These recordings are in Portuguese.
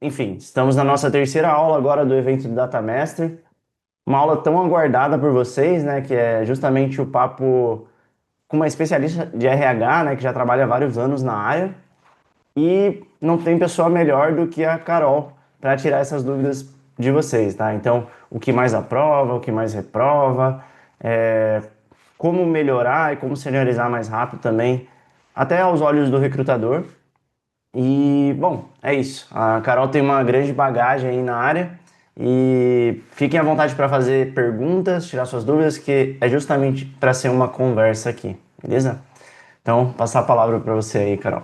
enfim, estamos na nossa terceira aula agora do evento do Data Master. Uma aula tão aguardada por vocês, né? Que é justamente o papo com uma especialista de RH, né? Que já trabalha há vários anos na área. E não tem pessoa melhor do que a Carol para tirar essas dúvidas de vocês, tá? Então, o que mais aprova, o que mais reprova, como melhorar e como seniorizar mais rápido também, até aos olhos do recrutador. E, bom, é isso. A Carol tem uma grande bagagem aí na área e fiquem à vontade para fazer perguntas, tirar suas dúvidas, que é justamente para ser uma conversa aqui, beleza? Então, passar a palavra para você aí, Carol.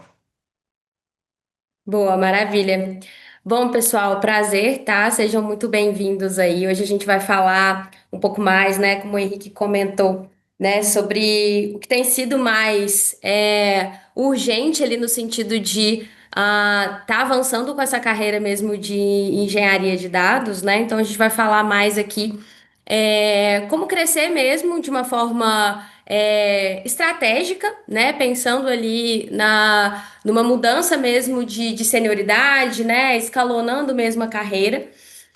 Boa, maravilha. Bom, pessoal, prazer, tá? Sejam muito bem-vindos aí. Hoje a gente vai falar um pouco mais, né, como o Henrique comentou, né, sobre o que tem sido mais urgente ali no sentido de tá avançando com essa carreira mesmo de engenharia de dados, né? Então a gente vai falar mais aqui como crescer mesmo de uma forma estratégica, né? Pensando ali numa mudança mesmo de senioridade, né? Escalonando mesmo a carreira.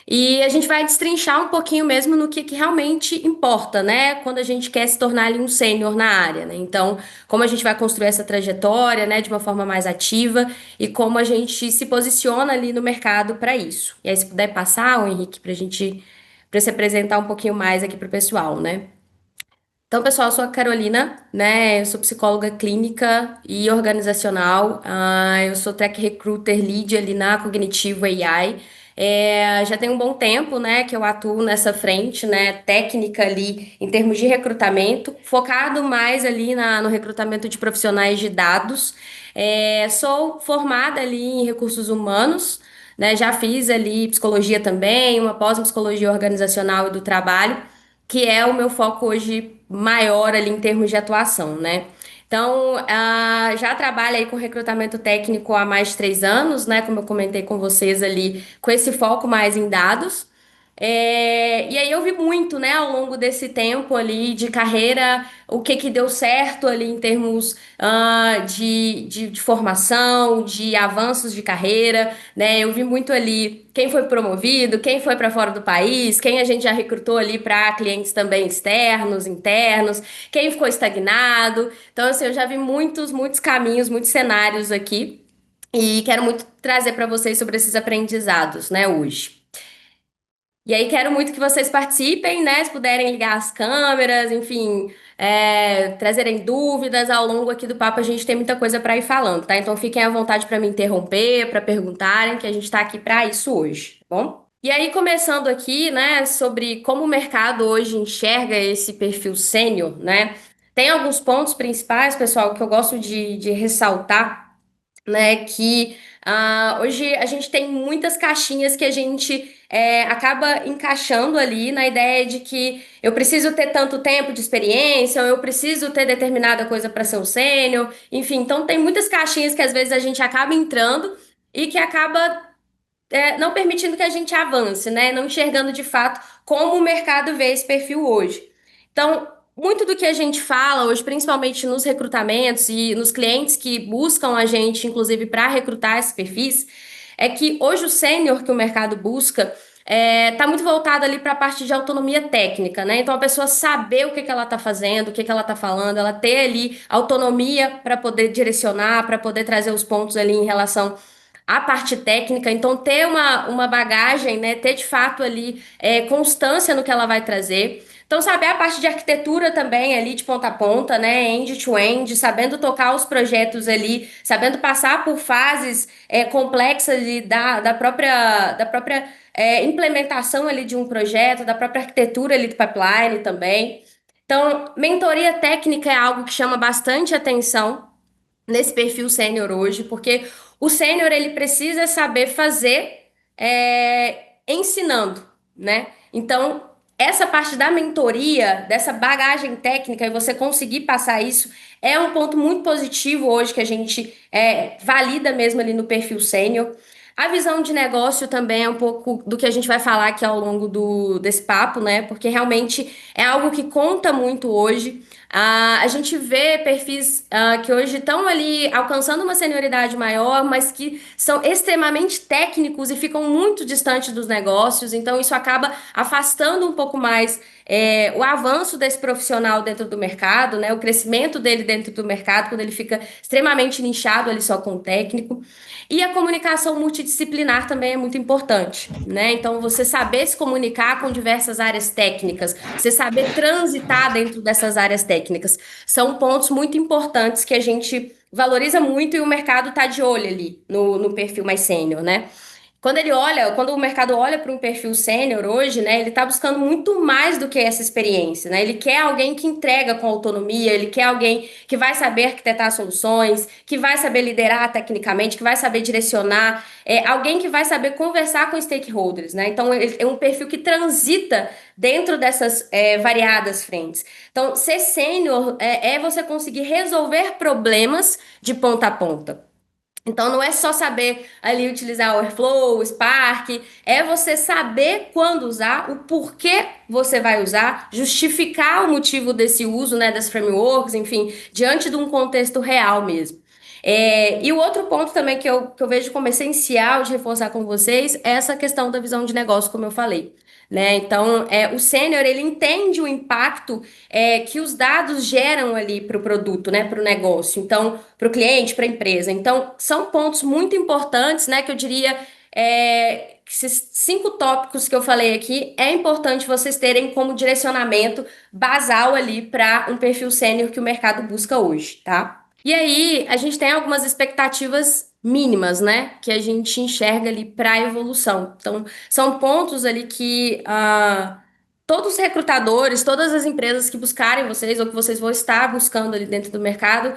E a gente vai destrinchar um pouquinho mesmo no que realmente importa, né? Quando a gente quer se tornar ali um sênior na área, né? Então, como a gente vai construir essa trajetória, né, de uma forma mais ativa e como a gente se posiciona ali no mercado para isso. E aí, se puder passar, o Henrique, para se apresentar um pouquinho mais aqui para o pessoal, né? Então, pessoal, eu sou a Carolina, né? Eu sou psicóloga clínica e organizacional. Eu sou tech recruiter lead ali na Cognitivo AI. Já tem um bom tempo, né, que eu atuo nessa frente, né, técnica ali em termos de recrutamento, focado mais ali no recrutamento de profissionais de dados. Sou formada ali em recursos humanos, né? Já fiz ali psicologia também, uma pós em psicologia organizacional e do trabalho, que é o meu foco hoje maior ali em termos de atuação, né? Então, já trabalho aí com recrutamento técnico há mais de 3 anos, né? Como eu comentei com vocês ali, com esse foco mais em dados. E aí eu vi muito, né, ao longo desse tempo ali de carreira, o que que deu certo ali em termos de formação, de avanços de carreira, né? Eu vi muito ali quem foi promovido, quem foi para fora do país, quem a gente já recrutou ali para clientes também externos, internos, quem ficou estagnado. Então, assim, eu já vi muitos caminhos, muitos cenários aqui e quero muito trazer para vocês sobre esses aprendizados, né, hoje. E aí quero muito que vocês participem, né? Se puderem ligar as câmeras, enfim, trazerem dúvidas ao longo aqui do papo, a gente tem muita coisa para ir falando, tá? Então fiquem à vontade para me interromper, para perguntarem, que a gente está aqui para isso hoje, tá bom? E aí, começando aqui, né, sobre como o mercado hoje enxerga esse perfil sênior, né? Tem alguns pontos principais, pessoal, que eu gosto de ressaltar, né? Que hoje a gente tem muitas caixinhas que a gente acaba encaixando ali na ideia de que eu preciso ter tanto tempo de experiência, ou eu preciso ter determinada coisa para ser um sênior, enfim, então tem muitas caixinhas que às vezes a gente acaba entrando e que acaba não permitindo que a gente avance, né? Não enxergando de fato como o mercado vê esse perfil hoje. Então, muito do que a gente fala hoje, principalmente nos recrutamentos e nos clientes que buscam a gente, inclusive, para recrutar esses perfis, é que hoje o sênior que o mercado busca está muito voltado ali para a parte de autonomia técnica, né? Então, a pessoa saber o que que ela está fazendo, o que que ela está falando, ela ter ali autonomia para poder direcionar, para poder trazer os pontos ali em relação a parte técnica, então ter uma bagagem, né, ter de fato ali constância no que ela vai trazer. Então, saber a parte de arquitetura também ali de ponta a ponta, né, end-to-end, sabendo tocar os projetos ali, sabendo passar por fases complexas ali da própria implementação ali de um projeto, da própria arquitetura ali do pipeline também. Então, mentoria técnica é algo que chama bastante atenção nesse perfil sênior hoje, porque o sênior ele precisa saber fazer ensinando, né? Então, essa parte da mentoria, dessa bagagem técnica e você conseguir passar isso é um ponto muito positivo hoje que a gente valida mesmo ali no perfil sênior. A visão de negócio também é um pouco do que a gente vai falar aqui ao longo desse papo, né? Porque realmente é algo que conta muito hoje. A gente vê perfis que hoje estão ali alcançando uma senioridade maior, mas que são extremamente técnicos e ficam muito distantes dos negócios. Então, isso acaba afastando um pouco mais o avanço desse profissional dentro do mercado, né? O crescimento dele dentro do mercado, quando ele fica extremamente nichado ali só com o técnico. E a comunicação multidisciplinar também é muito importante, né? Então, você saber se comunicar com diversas áreas técnicas, você saber transitar dentro dessas áreas técnicas, são pontos muito importantes que a gente valoriza muito e o mercado está de olho ali no perfil mais sênior, né? Quando o mercado olha para um perfil sênior hoje, né, ele está buscando muito mais do que essa experiência, né? Ele quer alguém que entrega com autonomia, ele quer alguém que vai saber arquitetar soluções, que vai saber liderar tecnicamente, que vai saber direcionar, alguém que vai saber conversar com stakeholders, né? Então, ele é um perfil que transita dentro dessas variadas frentes. Então, ser sênior é você conseguir resolver problemas de ponta a ponta. Então, não é só saber ali utilizar o Airflow, o Spark, é você saber quando usar, o porquê você vai usar, justificar o motivo desse uso, né, das frameworks, enfim, diante de um contexto real mesmo. E o outro ponto também que eu vejo como essencial de reforçar com vocês é essa questão da visão de negócio, como eu falei. Né? Então, o sênior, ele entende o impacto que os dados geram ali para o produto, né, para o negócio. Então, para o cliente, para a empresa. Então, são pontos muito importantes, né, que eu diria que esses 5 tópicos que eu falei aqui é importante vocês terem como direcionamento basal ali para um perfil sênior que o mercado busca hoje, tá? E aí, a gente tem algumas expectativas mínimas, né, que a gente enxerga ali para a evolução. Então, são pontos ali que todos os recrutadores, todas as empresas que buscarem vocês ou que vocês vão estar buscando ali dentro do mercado,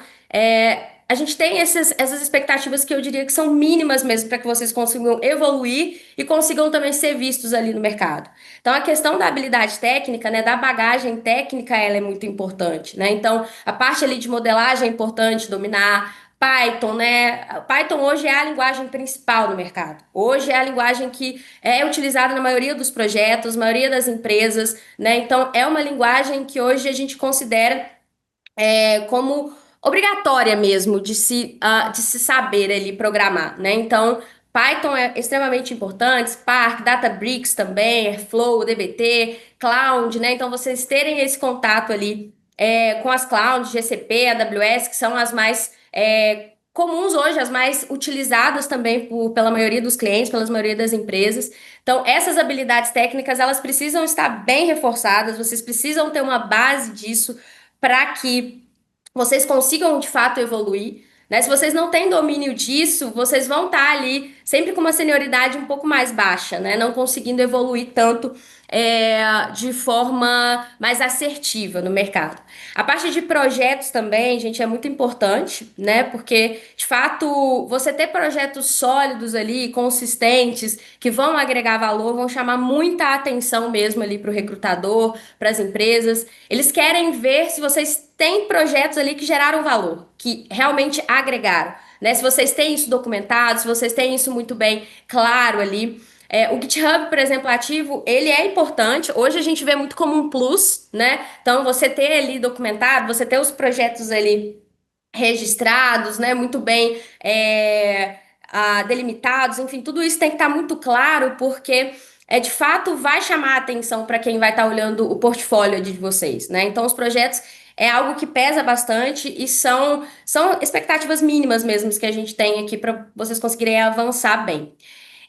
a gente tem essas expectativas que eu diria que são mínimas mesmo para que vocês consigam evoluir e consigam também ser vistos ali no mercado. Então, a questão da habilidade técnica, né, da bagagem técnica, ela é muito importante, né? Então, a parte ali de modelagem é importante dominar. Python, né? Python hoje é a linguagem principal no mercado. Hoje é a linguagem que é utilizada na maioria dos projetos, maioria das empresas, né? Então, é uma linguagem que hoje a gente considera como obrigatória mesmo de se saber ali programar, né? Então, Python é extremamente importante, Spark, Databricks também, Airflow, DBT, Cloud, né? Então, vocês terem esse contato ali com as clouds, GCP, AWS, que são as mais comuns hoje, as mais utilizadas também pela maioria dos clientes, pela maioria das empresas. Então, essas habilidades técnicas, elas precisam estar bem reforçadas, vocês precisam ter uma base disso para que vocês consigam de fato evoluir. Né? Se vocês não têm domínio disso, vocês vão estar ali sempre com uma senioridade um pouco mais baixa, né? Não conseguindo evoluir tanto de forma mais assertiva no mercado. A parte de projetos também, gente, é muito importante, né? Porque, de fato, você ter projetos sólidos ali, consistentes, que vão agregar valor, vão chamar muita atenção mesmo ali para o recrutador, para as empresas. Eles querem ver se vocês têm projetos ali que geraram valor, que realmente agregaram. Né? Se vocês têm isso documentado, se vocês têm isso muito bem claro ali. O GitHub, por exemplo, ativo, ele é importante. Hoje a gente vê muito como um plus, né? Então, você ter ali documentado, você ter os projetos ali registrados, né? Muito bem delimitados, enfim, tudo isso tem que estar muito claro, porque de fato vai chamar a atenção para quem vai estar olhando o portfólio de vocês, né? Então, os projetos é algo que pesa bastante e são expectativas mínimas mesmo que a gente tem aqui para vocês conseguirem avançar bem.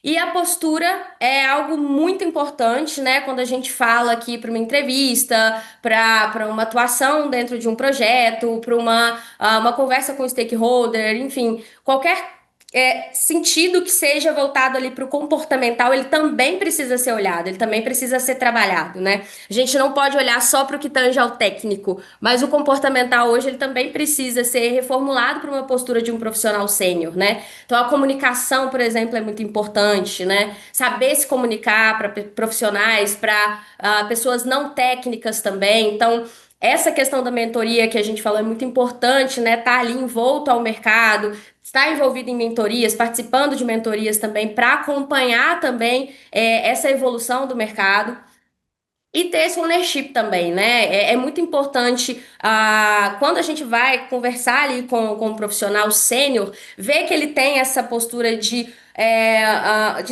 E a postura é algo muito importante, né? Quando a gente fala aqui para uma entrevista, para uma atuação dentro de um projeto, para uma conversa com o stakeholder, enfim, qualquer sentido que seja voltado ali para o comportamental, ele também precisa ser olhado, ele também precisa ser trabalhado, né? A gente não pode olhar só para o que tange ao técnico, mas o comportamental hoje ele também precisa ser reformulado para uma postura de um profissional sênior, né? Então a comunicação, por exemplo, é muito importante, né? Saber se comunicar para profissionais, para pessoas não técnicas também. Então, essa questão da mentoria que a gente falou é muito importante, né? Tá ali envolto ao mercado, estar envolvido em mentorias, participando de mentorias também, para acompanhar também essa evolução do mercado. E ter esse ownership também, né? É muito importante, quando a gente vai conversar ali com um profissional sênior, ver que ele tem essa postura de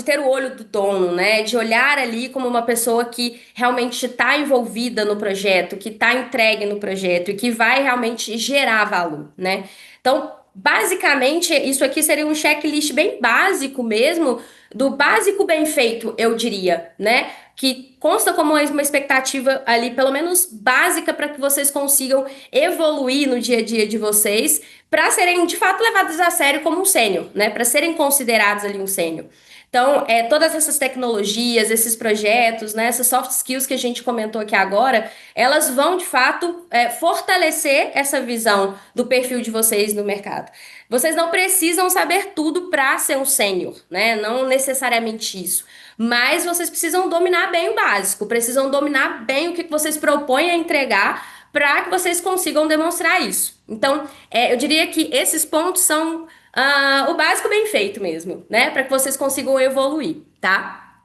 ter o olho do dono, né? De olhar ali como uma pessoa que realmente está envolvida no projeto, que está entregue no projeto e que vai realmente gerar valor, né? Então, basicamente, isso aqui seria um checklist bem básico mesmo, do básico bem feito, eu diria, né? Que consta como uma expectativa ali, pelo menos básica, para que vocês consigam evoluir no dia a dia de vocês, para serem de fato levados a sério como um sênior, né? Para serem considerados ali um sênior. Então, todas essas tecnologias, esses projetos, né, essas soft skills que a gente comentou aqui agora, elas vão de fato fortalecer essa visão do perfil de vocês no mercado. Vocês não precisam saber tudo para ser um sênior, né? Não necessariamente isso. Mas vocês precisam dominar bem o básico, precisam dominar bem o que vocês propõem a entregar para que vocês consigam demonstrar isso. Então, eu diria que esses pontos são o básico bem feito mesmo, né? Para que vocês consigam evoluir, tá?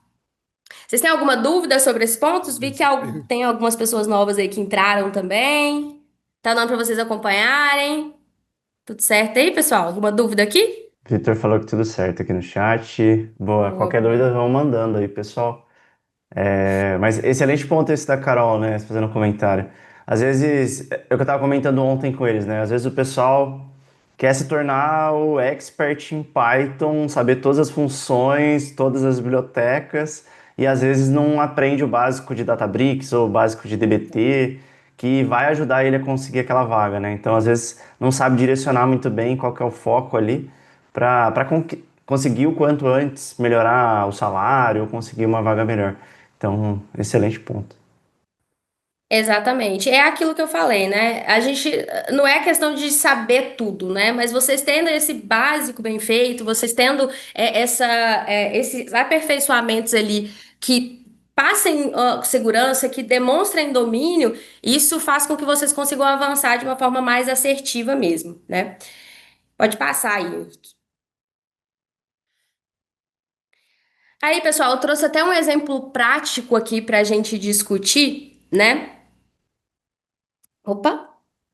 Vocês têm alguma dúvida sobre esses pontos? Vi que tem algumas pessoas novas aí que entraram também. Tá dando para vocês acompanharem? Tudo certo aí, pessoal? Alguma dúvida aqui? Vitor falou que tudo certo aqui no chat. Boa, Boa, qualquer boa. dúvida vão mandando aí, pessoal. Mas excelente ponto esse da Carol, né? Fazendo um comentário. Às vezes, é o que eu tava comentando ontem com eles, né? Às vezes o pessoal quer se tornar o expert em Python, saber todas as funções, todas as bibliotecas, e às vezes não aprende o básico de Databricks ou o básico de DBT, que vai ajudar ele a conseguir aquela vaga, né? Então, às vezes, não sabe direcionar muito bem qual que é o foco ali para conseguir o quanto antes melhorar o salário ou conseguir uma vaga melhor. Então, excelente ponto. Exatamente. É aquilo que eu falei, né? A gente não é questão de saber tudo, né? Mas vocês tendo esse básico bem feito, vocês tendo esses aperfeiçoamentos ali que passem segurança, que demonstrem domínio, isso faz com que vocês consigam avançar de uma forma mais assertiva mesmo, né? Pode passar aí. Aí, pessoal, eu trouxe até um exemplo prático aqui para a gente discutir, né? Opa,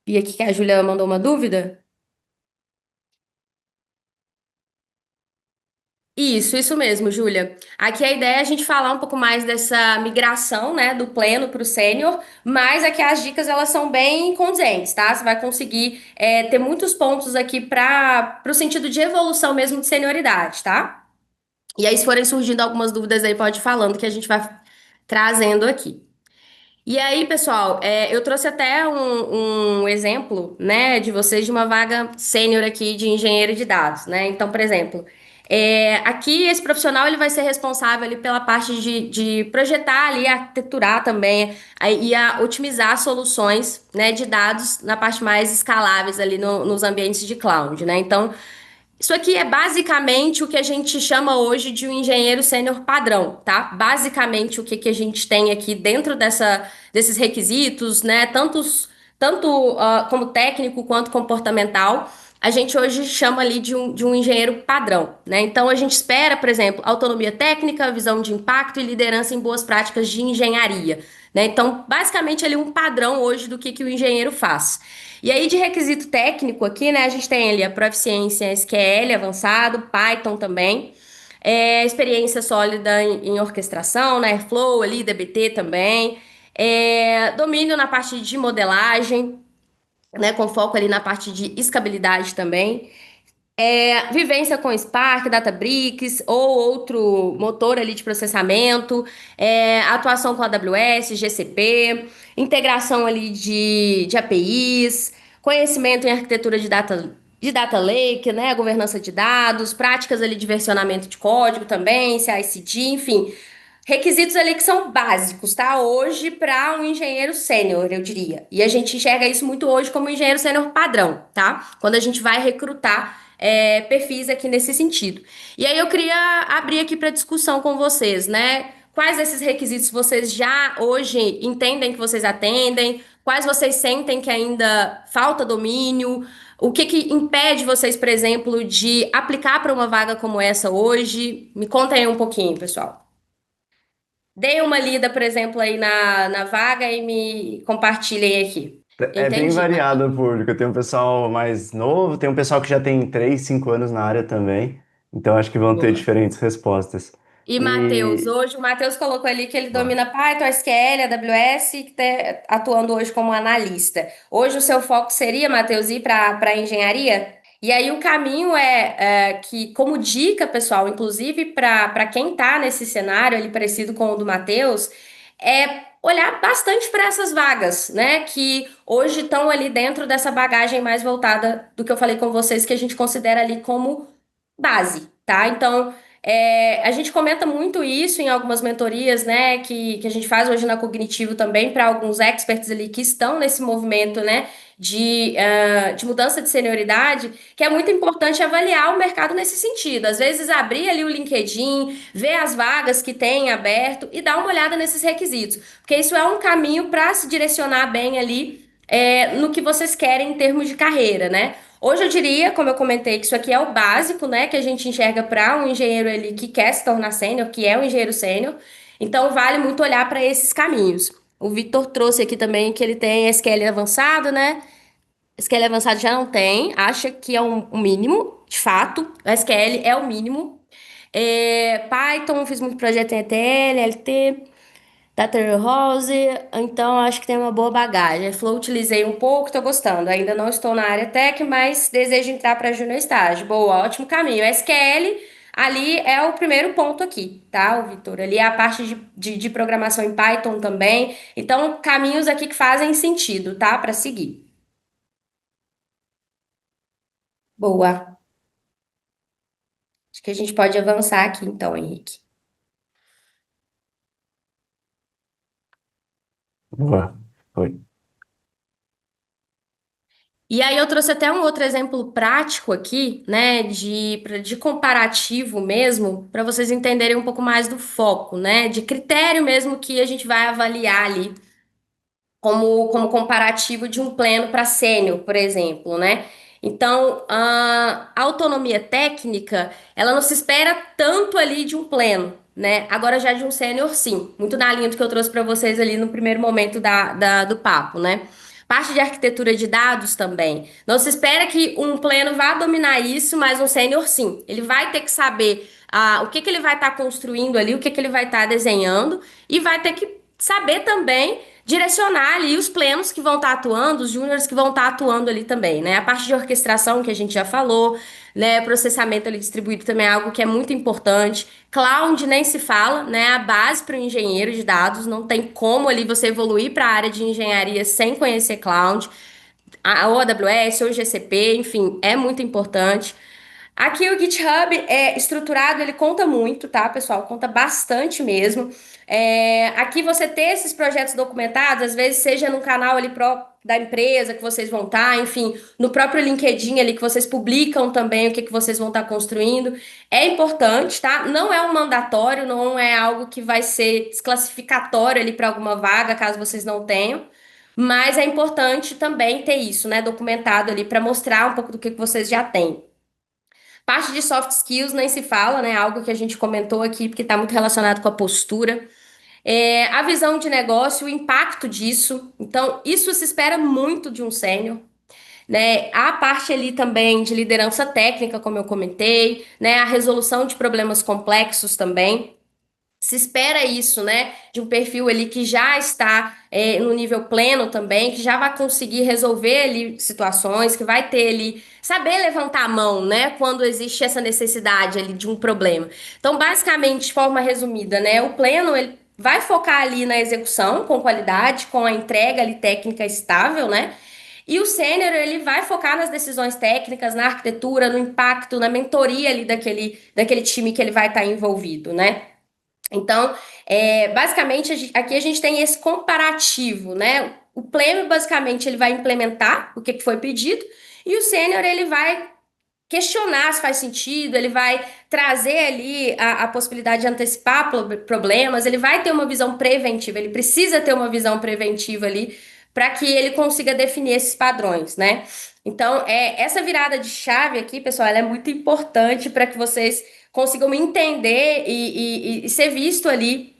vi aqui que a Júlia mandou uma dúvida. Isso mesmo, Júlia. Aqui a ideia é a gente falar um pouco mais dessa migração, né, do pleno para o sênior, mas aqui as dicas elas são bem condizentes, tá? Você vai conseguir ter muitos pontos aqui para o sentido de evolução mesmo de senioridade, tá? E aí, se forem surgindo algumas dúvidas aí, pode ir falando que a gente vai trazendo aqui. E aí, pessoal, eu trouxe até um exemplo, né, de vocês de uma vaga sênior aqui de engenheiro de dados, né? Então, por exemplo, aqui esse profissional ele vai ser responsável ali pela parte de projetar ali, arquiteturar também e a otimizar soluções, né, de dados na parte mais escaláveis ali nos ambientes de cloud, né? Então, isso aqui é basicamente o que a gente chama hoje de um engenheiro sênior padrão, tá? Basicamente o que a gente tem aqui dentro desses requisitos, né? Tanto como técnico quanto comportamental, a gente hoje chama ali de um engenheiro padrão, né? Então a gente espera, por exemplo, autonomia técnica, visão de impacto e liderança em boas práticas de engenharia, né? Então, basicamente, ele é um padrão hoje do que o engenheiro faz. E aí, de requisito técnico aqui, né, a gente tem ali a proficiência em SQL avançado, Python também, experiência sólida em orquestração, né, Airflow ali, DBT também, domínio na parte de modelagem, né, com foco ali na parte de escalabilidade também, vivência com Spark, Databricks ou outro motor ali de processamento, atuação com AWS, GCP, integração ali de APIs, conhecimento em arquitetura de data lake, né, governança de dados, práticas ali de versionamento de código também, CI/CD, enfim, requisitos ali que são básicos, tá? Hoje para um engenheiro sênior, eu diria. E a gente enxerga isso muito hoje como engenheiro sênior padrão, tá? Quando a gente vai recrutar perfis aqui nesse sentido. E aí eu queria abrir aqui para discussão com vocês, né? Quais desses requisitos vocês já hoje entendem que vocês atendem? Quais vocês sentem que ainda falta domínio? O que que impede vocês, por exemplo, de aplicar para uma vaga como essa hoje? Me conta aí um pouquinho, pessoal. Deem uma lida, por exemplo, aí na vaga e me compartilhem aqui. É bem Entendi. variado o público. Tem um pessoal mais novo, tem um pessoal que já tem 3, 5 anos na área também. Então acho que vão ter Boa. diferentes respostas. E Matheus, E hoje o Matheus colocou ali que ele Boa. domina Python, SQL, AWS, e que está atuando hoje como analista. Hoje o seu foco seria, Matheus, ir para engenharia? E aí o caminho é que, como dica, pessoal, inclusive para quem está nesse cenário ali parecido com o do Matheus, é olhar bastante para essas vagas, né? Que hoje estão ali dentro dessa bagagem mais voltada do que eu falei com vocês, que a gente considera ali como base, tá? Então, a gente comenta muito isso em algumas mentorias, né, que a gente faz hoje na Cognitivo também, para alguns experts ali que estão nesse movimento, né, de mudança de senioridade, que é muito importante avaliar o mercado nesse sentido. Às vezes, abrir ali o LinkedIn, ver as vagas que tem aberto e dar uma olhada nesses requisitos, porque isso é um caminho para se direcionar bem ali, no que vocês querem em termos de carreira, né? Hoje eu diria, como eu comentei, que isso aqui é o básico, né, que a gente enxerga para um engenheiro ali que quer se tornar sênior, que é um engenheiro sênior. Então vale muito olhar para esses caminhos. O Victor trouxe aqui também que ele tem SQL avançado, né? SQL avançado já não tem, acha que é um mínimo, de fato. O SQL é o mínimo. Python, fiz muito projeto em ETL, LT. Data Warehouse, então acho que tem uma boa bagagem. Flow utilizei um pouco, tô gostando. Ainda não estou na área tech, mas desejo entrar para Junior Estágio. Boa, ótimo caminho. SQL, ali é o primeiro ponto aqui, tá, o Vitor? Ali é a parte de programação em Python também. Então, caminhos aqui que fazem sentido, tá, para seguir. Boa. Acho que a gente pode avançar aqui, então, Henrique. Boa. Foi. E aí eu trouxe até um outro exemplo prático aqui, né, de comparativo mesmo, para vocês entenderem um pouco mais do foco, né, de critério mesmo que a gente vai avaliar ali como comparativo de um pleno para sênior, por exemplo, né? Então, a autonomia técnica, ela não se espera tanto ali de um pleno, né? Agora já de um sênior, sim. Muito na linha do que eu trouxe para vocês ali no primeiro momento do papo, né? Parte de arquitetura de dados também. Não se espera que um pleno vá dominar isso, mas um sênior, sim. Ele vai ter que saber o que que ele vai estar construindo ali, o que que ele vai estar desenhando, e vai ter que saber também direcionar ali os plenos que vão estar atuando, os júniores que vão estar atuando ali também, né? A parte de orquestração que a gente já falou, né? Processamento ali distribuído também é algo que é muito importante. Cloud nem se fala, né? A base para o engenheiro de dados, não tem como ali você evoluir para a área de engenharia sem conhecer cloud. Ou AWS ou GCP, enfim, é muito importante. Aqui o GitHub é estruturado, ele conta muito, tá, pessoal? Conta bastante mesmo. Aqui você ter esses projetos documentados, às vezes seja no canal ali da empresa que vocês vão estar, enfim, no próprio LinkedIn ali que vocês publicam também o que que vocês vão estar construindo. É importante, tá? Não é um mandatório, não é algo que vai ser desclassificatório ali para alguma vaga, caso vocês não tenham. Mas é importante também ter isso, né, documentado ali para mostrar um pouco do que vocês já têm. Parte de soft skills nem se fala, né? Algo que a gente comentou aqui, porque está muito relacionado com a postura. A visão de negócio, o impacto disso. Então, isso se espera muito de um sênior, né? A parte ali também de liderança técnica, como eu comentei, né? A resolução de problemas complexos também. Se espera isso, né? De um perfil ali que já está no nível pleno também, que já vai conseguir resolver ali situações, que vai ter ali, saber levantar a mão, né? Quando existe essa necessidade ali de um problema. Então, basicamente, de forma resumida, né? O pleno, ele vai focar ali na execução com qualidade, com a entrega ali técnica estável, né? E o sênior, ele vai focar nas decisões técnicas, na arquitetura, no impacto, na mentoria ali daquele time que ele vai estar envolvido, né? Então, basicamente, aqui a gente tem esse comparativo, né? O pleno, basicamente, ele vai implementar o que que foi pedido, e o sênior, ele vai questionar se faz sentido, ele vai trazer ali a possibilidade de antecipar problemas, ele vai ter uma visão preventiva, ele precisa ter uma visão preventiva ali para que ele consiga definir esses padrões, né? Então, essa virada de chave aqui, pessoal, ela é muito importante para que vocês consigam entender e ser visto ali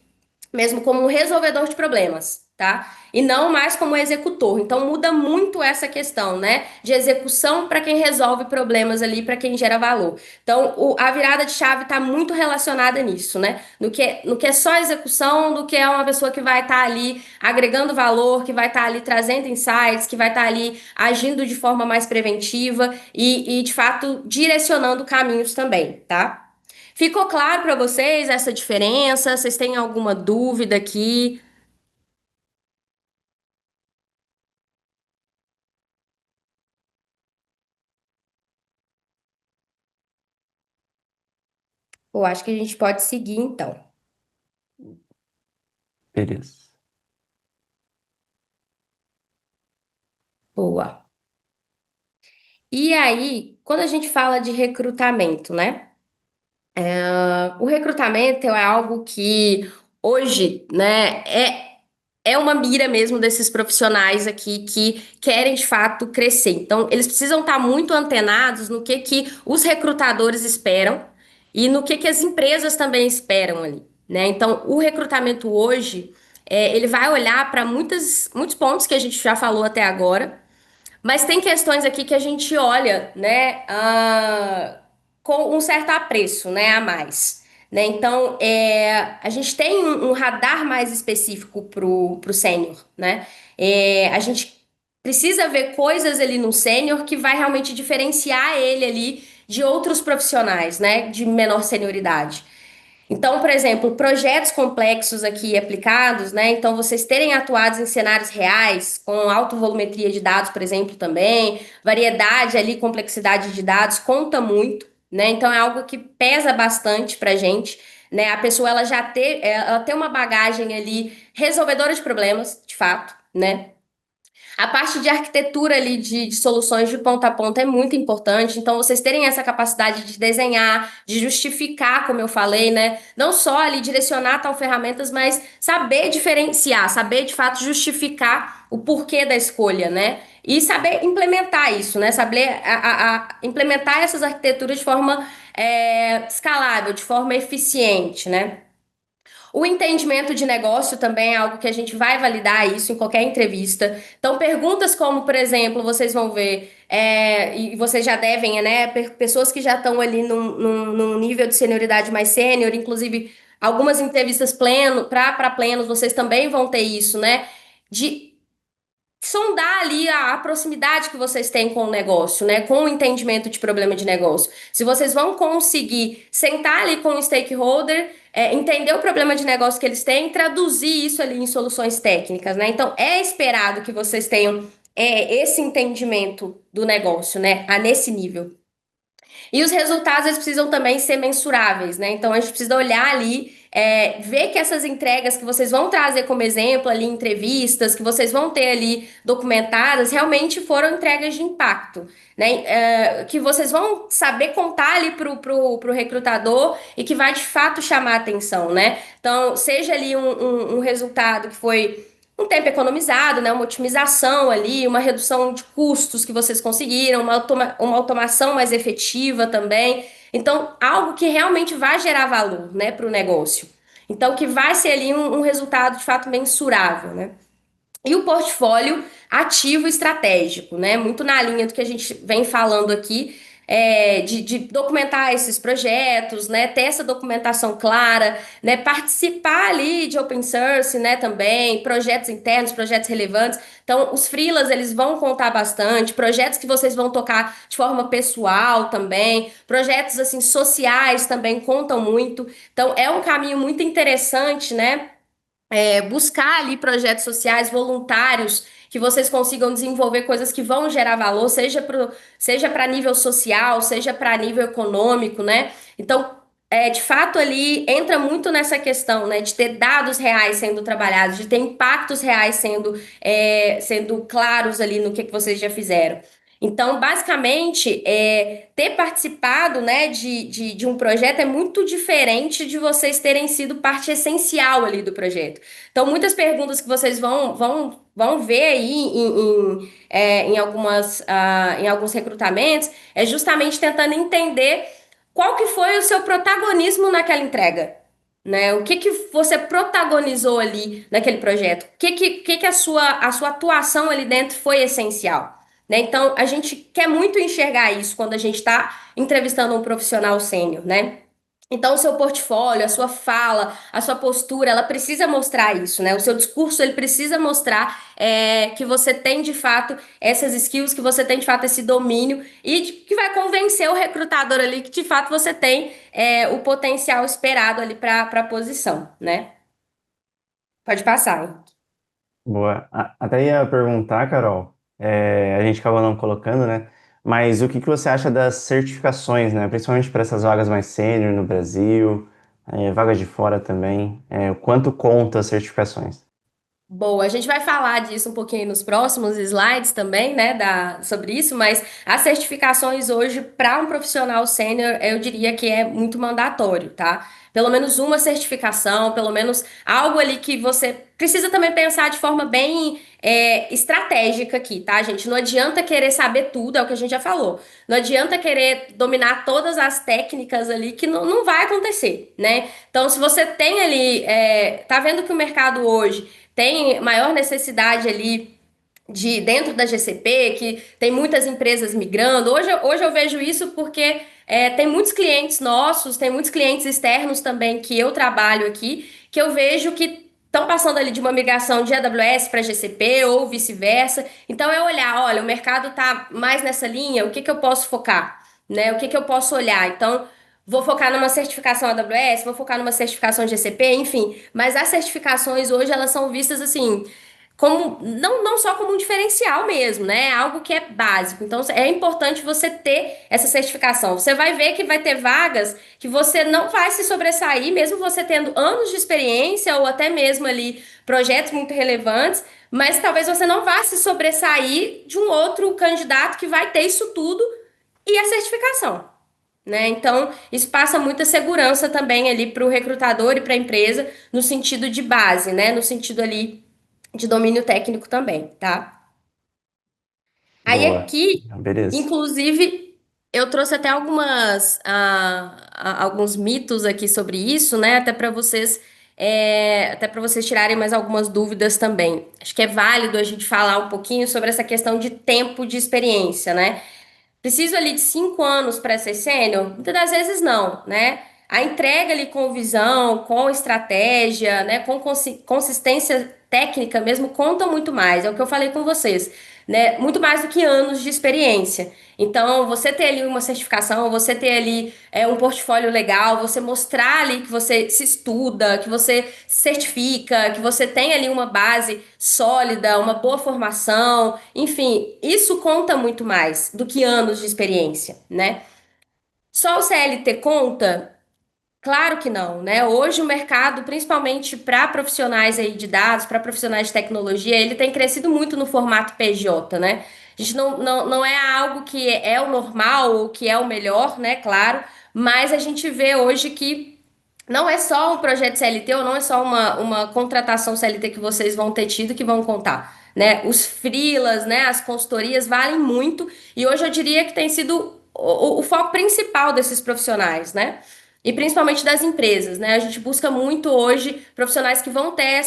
mesmo como um resolvedor de problemas, tá? E não mais como executor. Então muda muito essa questão, né? De execução para quem resolve problemas ali, para quem gera valor. Então a virada de chave está muito relacionada nisso, né? No que é só execução, do que é uma pessoa que vai estar ali agregando valor, que vai estar ali trazendo insights, que vai estar ali agindo de forma mais preventiva e de fato direcionando caminhos também, tá? Ficou claro para vocês essa diferença? Vocês têm alguma dúvida aqui? Eu acho que a gente pode seguir então. Beleza. Boa. E aí, quando a gente fala de recrutamento, né? O recrutamento é algo que hoje, né, é uma mira mesmo desses profissionais aqui que querem de fato crescer. Então, eles precisam estar muito antenados no que os recrutadores esperam e no que as empresas também esperam ali, né? Então, o recrutamento hoje, ele vai olhar para muitos pontos que a gente já falou até agora, mas tem questões aqui que a gente olha, né, com um certo apreço, né, a mais. Né? Então, a gente tem um radar mais específico pro sênior, né? A gente precisa ver coisas ali no sênior que vai realmente diferenciar ele ali de outros profissionais, né, de menor senioridade. Então, por exemplo, projetos complexos aqui aplicados, né? Então, vocês terem atuado em cenários reais, com alta volumetria de dados, por exemplo, também, variedade ali, complexidade de dados, conta muito, né? Então, é algo que pesa bastante pra gente, né? A pessoa, ela tem uma bagagem ali resolvedora de problemas, de fato, né? A parte de arquitetura ali de soluções de ponta a ponta é muito importante. Então, vocês terem essa capacidade de desenhar, de justificar, como eu falei, né? Não só ali direcionar tal ferramentas, mas saber diferenciar, saber de fato justificar o porquê da escolha, né? E saber implementar isso, né? Saber implementar essas arquiteturas de forma escalável, de forma eficiente, né? O entendimento de negócio também é algo que a gente vai validar isso em qualquer entrevista. Então, perguntas como, por exemplo, vocês vão ver, e vocês já devem, né? Pessoas que já estão ali num nível de senioridade mais sênior, inclusive algumas entrevistas pleno, para plenos, vocês também vão ter isso, né? De sondar ali a proximidade que vocês têm com o negócio, né? Com o entendimento de problema de negócio. Se vocês vão conseguir sentar ali com o stakeholder, entender o problema de negócio que eles têm e traduzir isso ali em soluções técnicas, né? Então, é esperado que vocês tenham esse entendimento do negócio, né? Nesse nível. E os resultados eles precisam também ser mensuráveis, né? Então a gente precisa olhar ali, ver que essas entregas que vocês vão trazer como exemplo ali, entrevistas, que vocês vão ter ali documentadas, realmente foram entregas de impacto, né? Que vocês vão saber contar ali pro recrutador e que vai de fato chamar a atenção, né? Então, seja ali um resultado que foi um tempo economizado, né? Uma otimização ali, uma redução de custos que vocês conseguiram, uma automação mais efetiva também. Então, algo que realmente vai gerar valor, né, para o negócio. Então, que vai ser ali um resultado de fato mensurável, né? E o portfólio ativo estratégico, né? Muito na linha do que a gente vem falando aqui, de documentar esses projetos, né? Ter essa documentação clara, né? Participar ali de open source, né? Também, projetos internos, projetos relevantes. Então, os freelas, eles vão contar bastante, projetos que vocês vão tocar de forma pessoal também, projetos, assim, sociais também contam muito. Então, é um caminho muito interessante, né? Buscar ali projetos sociais voluntários que vocês consigam desenvolver coisas que vão gerar valor, seja para nível social, seja para nível econômico, né? Então, de fato, ali entra muito nessa questão, né, de ter dados reais sendo trabalhados, de ter impactos reais sendo claros ali no que vocês já fizeram. Então, basicamente, ter participado, né, de um projeto é muito diferente de vocês terem sido parte essencial ali do projeto. Então, muitas perguntas que vocês vão ver aí em alguns recrutamentos, é justamente tentando entender qual que foi o seu protagonismo naquela entrega, né? O que que você protagonizou ali naquele projeto? O que que a sua atuação ali dentro foi essencial, né? Então, a gente quer muito enxergar isso quando a gente está entrevistando um profissional sênior, né? Então, o seu portfólio, a sua fala, a sua postura, ela precisa mostrar isso, né? O seu discurso, ele precisa mostrar que você tem, de fato, essas skills, que você tem, de fato, esse domínio e que vai convencer o recrutador ali que, de fato, você tem o potencial esperado ali para a posição, né? Pode passar, hein? Boa. Até ia perguntar, Carol, a gente acabou não colocando, né? Mas o que que você acha das certificações, né? Principalmente para essas vagas mais sênior no Brasil, vagas de fora também. O quanto conta as certificações? Boa, a gente vai falar disso um pouquinho nos próximos slides também, né, sobre isso, mas as certificações hoje, para um profissional sênior, eu diria que é muito mandatório, tá? Pelo menos uma certificação, pelo menos algo ali que você precisa também pensar de forma bem estratégica aqui, tá, gente? Não adianta querer saber tudo, é o que a gente já falou. Não adianta querer dominar todas as técnicas ali, que não vai acontecer, né? Então, se você tem ali, tá vendo que o mercado hoje tem maior necessidade ali de dentro da GCP, que tem muitas empresas migrando. Hoje eu vejo isso porque tem muitos clientes nossos, tem muitos clientes externos também que eu trabalho aqui, que eu vejo que estão passando ali de uma migração de AWS para GCP ou vice-versa. Então é olhar, olha, o mercado está mais nessa linha, o que que eu posso focar, né? O que que eu posso olhar? Então vou focar numa certificação AWS, vou focar numa certificação GCP, enfim. Mas as certificações hoje elas são vistas assim como não só como um diferencial mesmo, né? Algo que é básico. Então é importante você ter essa certificação. Você vai ver que vai ter vagas que você não vai se sobressair, mesmo você tendo anos de experiência ou até mesmo ali projetos muito relevantes, mas talvez você não vá se sobressair de um outro candidato que vai ter isso tudo e a certificação, né? Então, isso passa muita segurança também ali para o recrutador e para a empresa, no sentido de base, né? No sentido ali de domínio técnico também, tá? Aí Boa. aqui, Beleza. inclusive, eu trouxe até alguns mitos aqui sobre isso, né? Até para vocês tirarem mais algumas dúvidas também. Acho que é válido a gente falar um pouquinho sobre essa questão de tempo de experiência, né? Preciso ali de 5 anos para ser sênior? Muitas das vezes não, né? A entrega ali com visão, com estratégia, né? Com consistência técnica mesmo conta muito mais. É o que eu falei com vocês, né? Muito mais do que anos de experiência. Então, você ter ali uma certificação, você ter ali um portfólio legal, você mostrar ali que você se estuda, que você se certifica, que você tem ali uma base sólida, uma boa formação, enfim, isso conta muito mais do que anos de experiência, né? Só o CLT conta? Claro que não, né? Hoje o mercado, principalmente para profissionais aí de dados, para profissionais de tecnologia, ele tem crescido muito no formato PJ, né? A gente não é algo que é o normal ou que é o melhor, né? Claro, mas a gente vê hoje que não é só um projeto CLT ou não é só uma contratação CLT que vocês vão ter tido que vão contar, né? Os freelas, né? As consultorias valem muito e hoje eu diria que tem sido o foco principal desses profissionais, né? E principalmente das empresas, né? A gente busca muito hoje profissionais que vão ter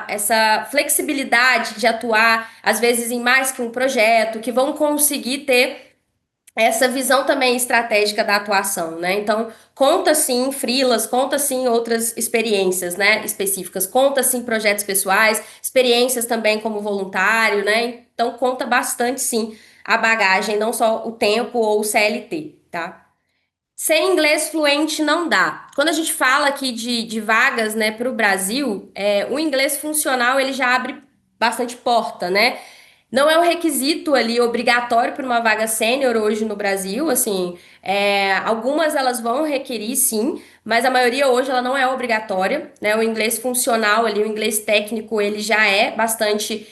essa flexibilidade de atuar, às vezes, em mais que um projeto, que vão conseguir ter essa visão também estratégica da atuação, né? Então, conta sim freelas, conta sim outras experiências, né, específicas, conta sim projetos pessoais, experiências também como voluntário, né? Então, conta bastante sim a bagagem, não só o tempo ou o CLT, tá? Sem inglês fluente não dá. Quando a gente fala aqui de vagas, né, para o Brasil, o inglês funcional ele já abre bastante porta, né? Não é um requisito ali obrigatório para uma vaga sênior hoje no Brasil, assim, algumas elas vão requerir sim, mas a maioria hoje ela não é obrigatória, né? O inglês funcional ali, o inglês técnico, ele já é bastante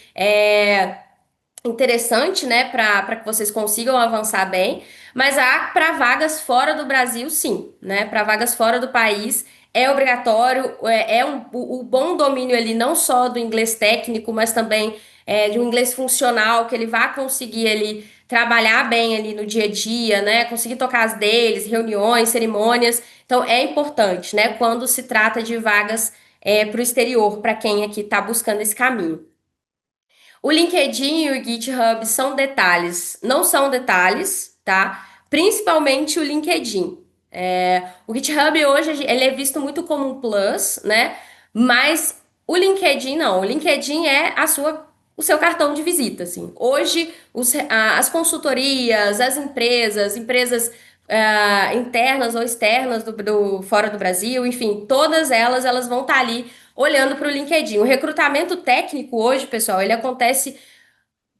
interessante, né, para que vocês consigam avançar bem, mas há para vagas fora do Brasil, sim, né? Para vagas fora do país é obrigatório, o bom domínio ali não só do inglês técnico, mas também de um inglês funcional, que ele vá conseguir ali trabalhar bem ali no dia a dia, né? Conseguir tocar as deles, reuniões, cerimônias. Então é importante, né? Quando se trata de vagas para o exterior, para quem aqui está buscando esse caminho. O LinkedIn e o GitHub são detalhes, não são detalhes, tá? Principalmente o LinkedIn. O GitHub hoje ele é visto muito como um plus, né? Mas o LinkedIn não. O LinkedIn é o seu cartão de visita, assim. Hoje as consultorias, as empresas internas ou externas fora do Brasil, enfim, todas elas vão estar ali olhando para o LinkedIn. O recrutamento técnico hoje, pessoal, ele acontece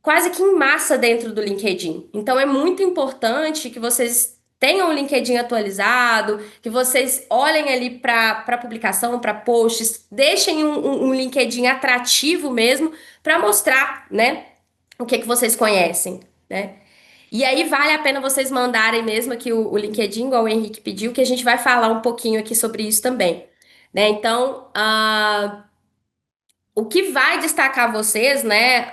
quase que em massa dentro do LinkedIn. Então é muito importante que vocês tenham o LinkedIn atualizado, que vocês olhem ali para publicação, para posts, deixem um LinkedIn atrativo mesmo para mostrar, né, o que que vocês conhecem, né? E aí vale a pena vocês mandarem mesmo aqui o LinkedIn, igual o Henrique pediu, que a gente vai falar um pouquinho aqui sobre isso também, né? Então, o que vai destacar vocês, né,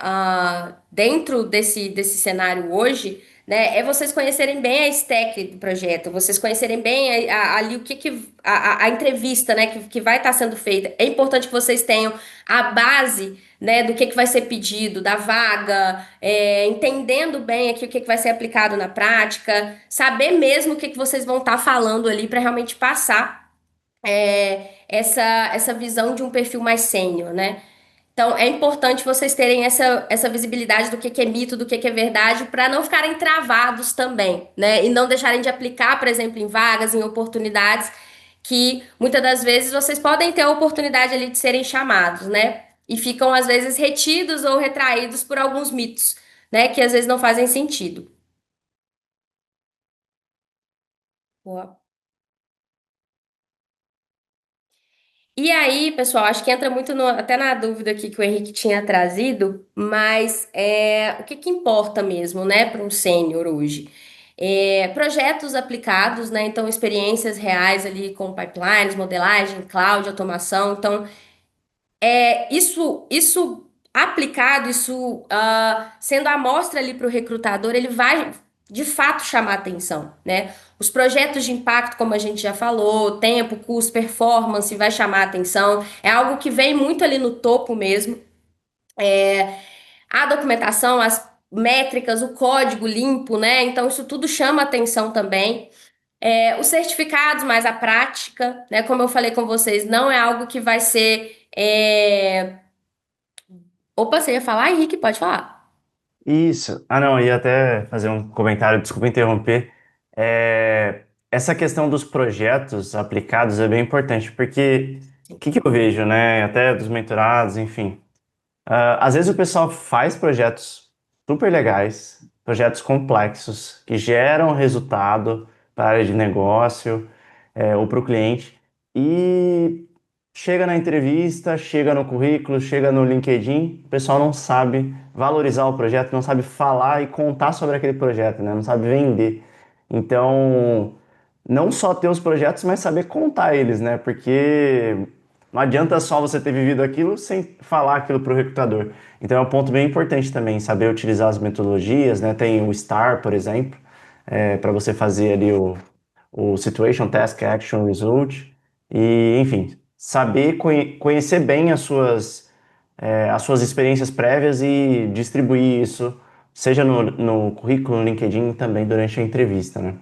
dentro desse cenário hoje, né, é vocês conhecerem bem a stack do projeto, vocês conhecerem bem ali o a entrevista, né, que vai estar sendo feita. É importante que vocês tenham a base, né, do que vai ser pedido, da vaga, entendendo bem aqui o que vai ser aplicado na prática, saber mesmo o que vocês vão estar falando ali para realmente passar essa visão de um perfil mais sênior, né? Então, é importante vocês terem essa visibilidade do que é mito, do que é verdade, para não ficarem travados também, né? E não deixarem de aplicar, por exemplo, em vagas, em oportunidades, que muitas das vezes vocês podem ter a oportunidade ali de serem chamados, né? E ficam, às vezes, retidos ou retraídos por alguns mitos, né? Que às vezes não fazem sentido. Boa. E aí, pessoal, acho que entra muito até na dúvida aqui que o Henrique tinha trazido, mas o que que importa mesmo, né, para um sênior hoje? Projetos aplicados, né? Então, experiências reais ali com pipelines, modelagem, cloud, automação. Então, isso aplicado, sendo a amostra ali para o recrutador, ele vai de fato chamar atenção, né? Os projetos de impacto, como a gente já falou, tempo, custo, performance, vai chamar atenção. É algo que vem muito ali no topo mesmo. A documentação, as métricas, o código limpo, né? Então, isso tudo chama atenção também. Os certificados, mais a prática, né? Como eu falei com vocês, não é algo que vai ser. Opa, você ia falar, Henrique? Pode falar. Isso. Ah, não, ia até fazer um comentário, desculpa interromper. Essa questão dos projetos aplicados é bem importante, porque o que que eu vejo, né? Até dos mentorados, enfim. Às vezes o pessoal faz projetos super legais, projetos complexos, que geram resultado para a área de negócio, ou para o cliente, e chega na entrevista, chega no currículo, chega no LinkedIn, o pessoal não sabe valorizar o projeto, não sabe falar e contar sobre aquele projeto, né? Não sabe vender. Então, não só ter os projetos, mas saber contar eles, né? Porque não adianta só você ter vivido aquilo sem falar aquilo para o recrutador. Então é um ponto bem importante também, saber utilizar as metodologias, né? Tem o STAR, por exemplo, para você fazer ali o Situation, Task, Action, Result. E, enfim, saber conhecer bem as suas experiências prévias e distribuir isso, seja no currículo, no LinkedIn, também durante a entrevista, né?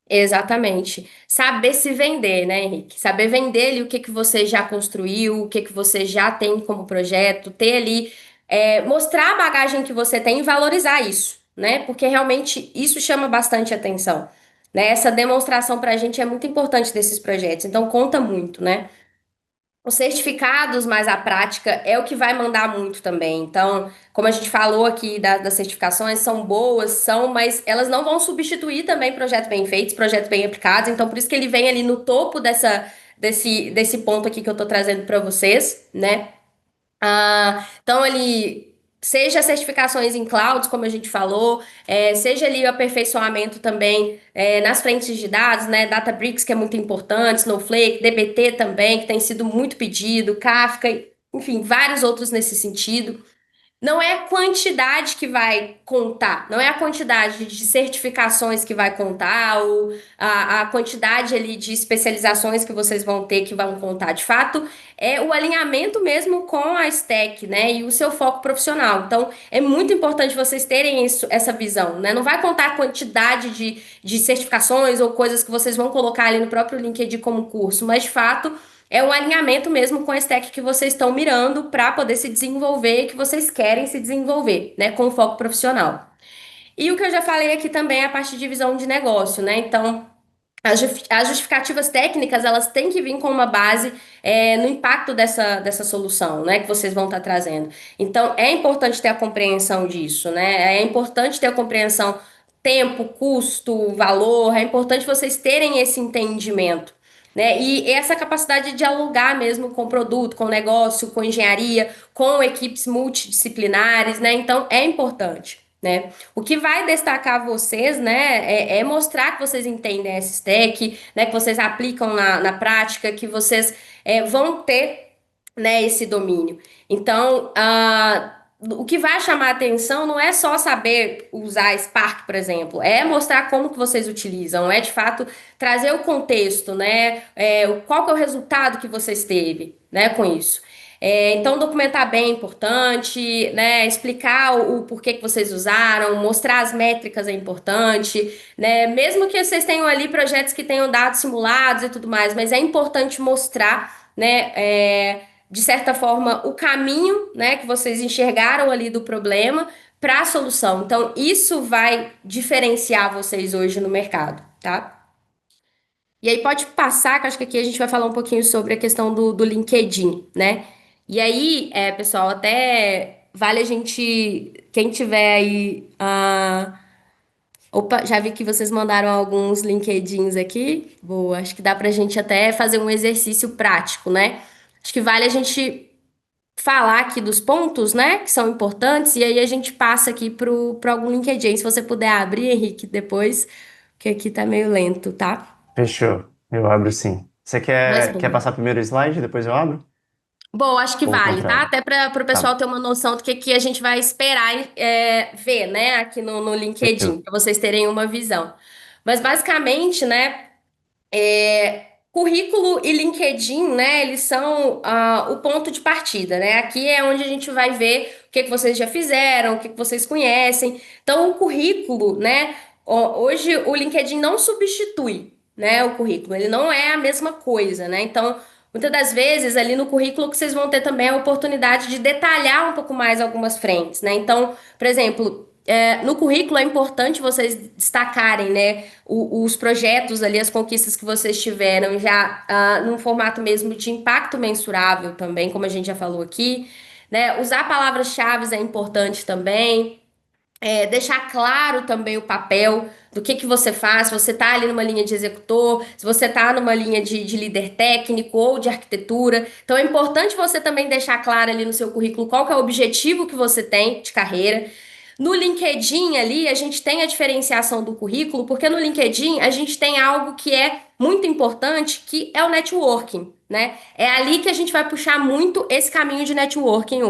Exatamente. Saber se vender, né, Henrique? Saber vender ali o que que você já construiu, o que que você já tem como projeto, ter ali, mostrar a bagagem que você tem e valorizar isso, né? Porque realmente isso chama bastante atenção, né? Essa demonstração para a gente é muito importante desses projetos, então conta muito, né? Os certificados, mas a prática é o que vai mandar muito também. Então, como a gente falou aqui das certificações, são boas, mas elas não vão substituir também projetos bem feitos, projetos bem aplicados. Então, por isso que ele vem ali no topo desse ponto aqui que eu tô trazendo para vocês, né? Então, ali. seja certificações em clouds, como a gente falou, seja ali o aperfeiçoamento também nas frentes de dados, né? Databricks, que é muito importante, Snowflake, dbt também, que tem sido muito pedido, Kafka, enfim, vários outros nesse sentido. Não é a quantidade que vai contar, não é a quantidade de certificações que vai contar, ou a quantidade ali de especializações que vocês vão ter que vão contar. De fato, é o alinhamento mesmo com a stack, né? E o seu foco profissional. Então, é muito importante vocês terem essa visão, né? Não vai contar a quantidade de certificações ou coisas que vocês vão colocar ali no próprio LinkedIn como curso, mas de fato é um alinhamento mesmo com a stack que vocês estão mirando para poder se desenvolver e que vocês querem se desenvolver, né, com foco profissional. E o que eu já falei aqui também é a parte de visão de negócio, né? Então, as justificativas técnicas, elas têm que vir com uma base no impacto dessa solução, né, que vocês vão estar trazendo. Então, é importante ter a compreensão disso, né? É importante ter a compreensão tempo, custo, valor, é importante vocês terem esse entendimento. Né? E essa capacidade de dialogar mesmo com o produto, com o negócio, com engenharia, com equipes multidisciplinares, né? Então é importante, né? O que vai destacar vocês, né, é mostrar que vocês entendem essa stack, né, que vocês aplicam na prática, que vocês vão ter, né, esse domínio. Então, o que vai chamar a atenção não é só saber usar Spark, por exemplo, é mostrar como que vocês utilizam, é de fato trazer o contexto, né, qual que é o resultado que vocês teve, né, com isso. Então, documentar bem é importante, né? Explicar o porquê que vocês usaram, mostrar as métricas é importante, né? Mesmo que vocês tenham ali projetos que tenham dados simulados e tudo mais, mas é importante mostrar, né? De certa forma, o caminho, né? Que vocês enxergaram ali do problema para a solução. Então, isso vai diferenciar vocês hoje no mercado, tá? E aí pode passar, que eu acho que aqui a gente vai falar um pouquinho sobre a questão do LinkedIn, né? E aí, pessoal, até vale a gente, quem tiver aí, opa, já vi que vocês mandaram alguns LinkedIns aqui. Boa, acho que dá pra gente até fazer um exercício prático, né? Acho que vale a gente falar aqui dos pontos, né, que são importantes, e aí a gente passa aqui pro algum LinkedIn. Se você puder abrir, Henrique, depois, que aqui tá meio lento, tá? Fechou. Eu abro sim. Você Mas quer bom. passar primeiro o slide, depois eu abro? Bom, acho que Ou o vale, tá? contrário? Até para o Tá, pessoal ter uma noção do que a gente vai esperar ver, né, aqui no LinkedIn, fechou. para vocês terem uma visão. Mas basicamente, né, currículo e LinkedIn, né, eles são o ponto de partida, né? Aqui é onde a gente vai ver o que que vocês já fizeram, o que que vocês conhecem. Então, o currículo, né, hoje o LinkedIn não substitui, né, o currículo, ele não é a mesma coisa, né? Então, muitas das vezes ali no currículo que vocês vão ter também a oportunidade de detalhar um pouco mais algumas frentes, né? Então, por exemplo, no currículo é importante vocês destacarem, né, os projetos ali, as conquistas que vocês tiveram já num formato mesmo de impacto mensurável também, como a gente já falou aqui, né? Usar palavras-chave é importante também. Deixar claro também o papel do que você faz, se você está ali numa linha de executor, se você está numa linha de líder técnico ou de arquitetura. Então é importante você também deixar claro ali no seu currículo qual que é o objetivo que você tem de carreira. No LinkedIn ali, a gente tem a diferenciação do currículo, porque no LinkedIn a gente tem algo que é muito importante, que é o networking, né? É ali que a gente vai puxar muito esse caminho de networking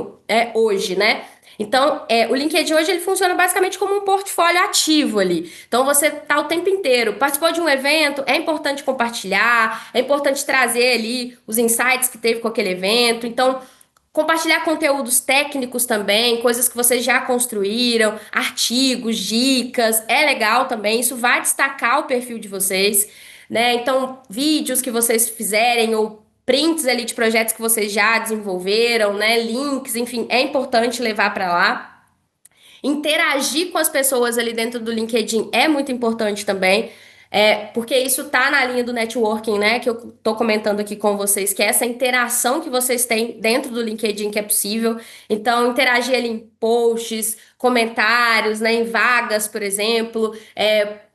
hoje, né? Então, o LinkedIn hoje ele funciona basicamente como um portfólio ativo ali. Então, você tá o tempo inteiro, participou de um evento, é importante compartilhar, é importante trazer ali os insights que teve com aquele evento. Então, compartilhar conteúdos técnicos também, coisas que vocês já construíram, artigos, dicas, é legal também. Isso vai destacar o perfil de vocês, né? Então, vídeos que vocês fizerem ou prints ali de projetos que vocês já desenvolveram, né? Links, enfim, é importante levar para lá. Interagir com as pessoas ali dentro do LinkedIn é muito importante também, porque isso tá na linha do networking, né? Que eu tô comentando aqui com vocês, que é essa interação que vocês têm dentro do LinkedIn que é possível. Então, interagir ali posts, comentários, né, em vagas, por exemplo.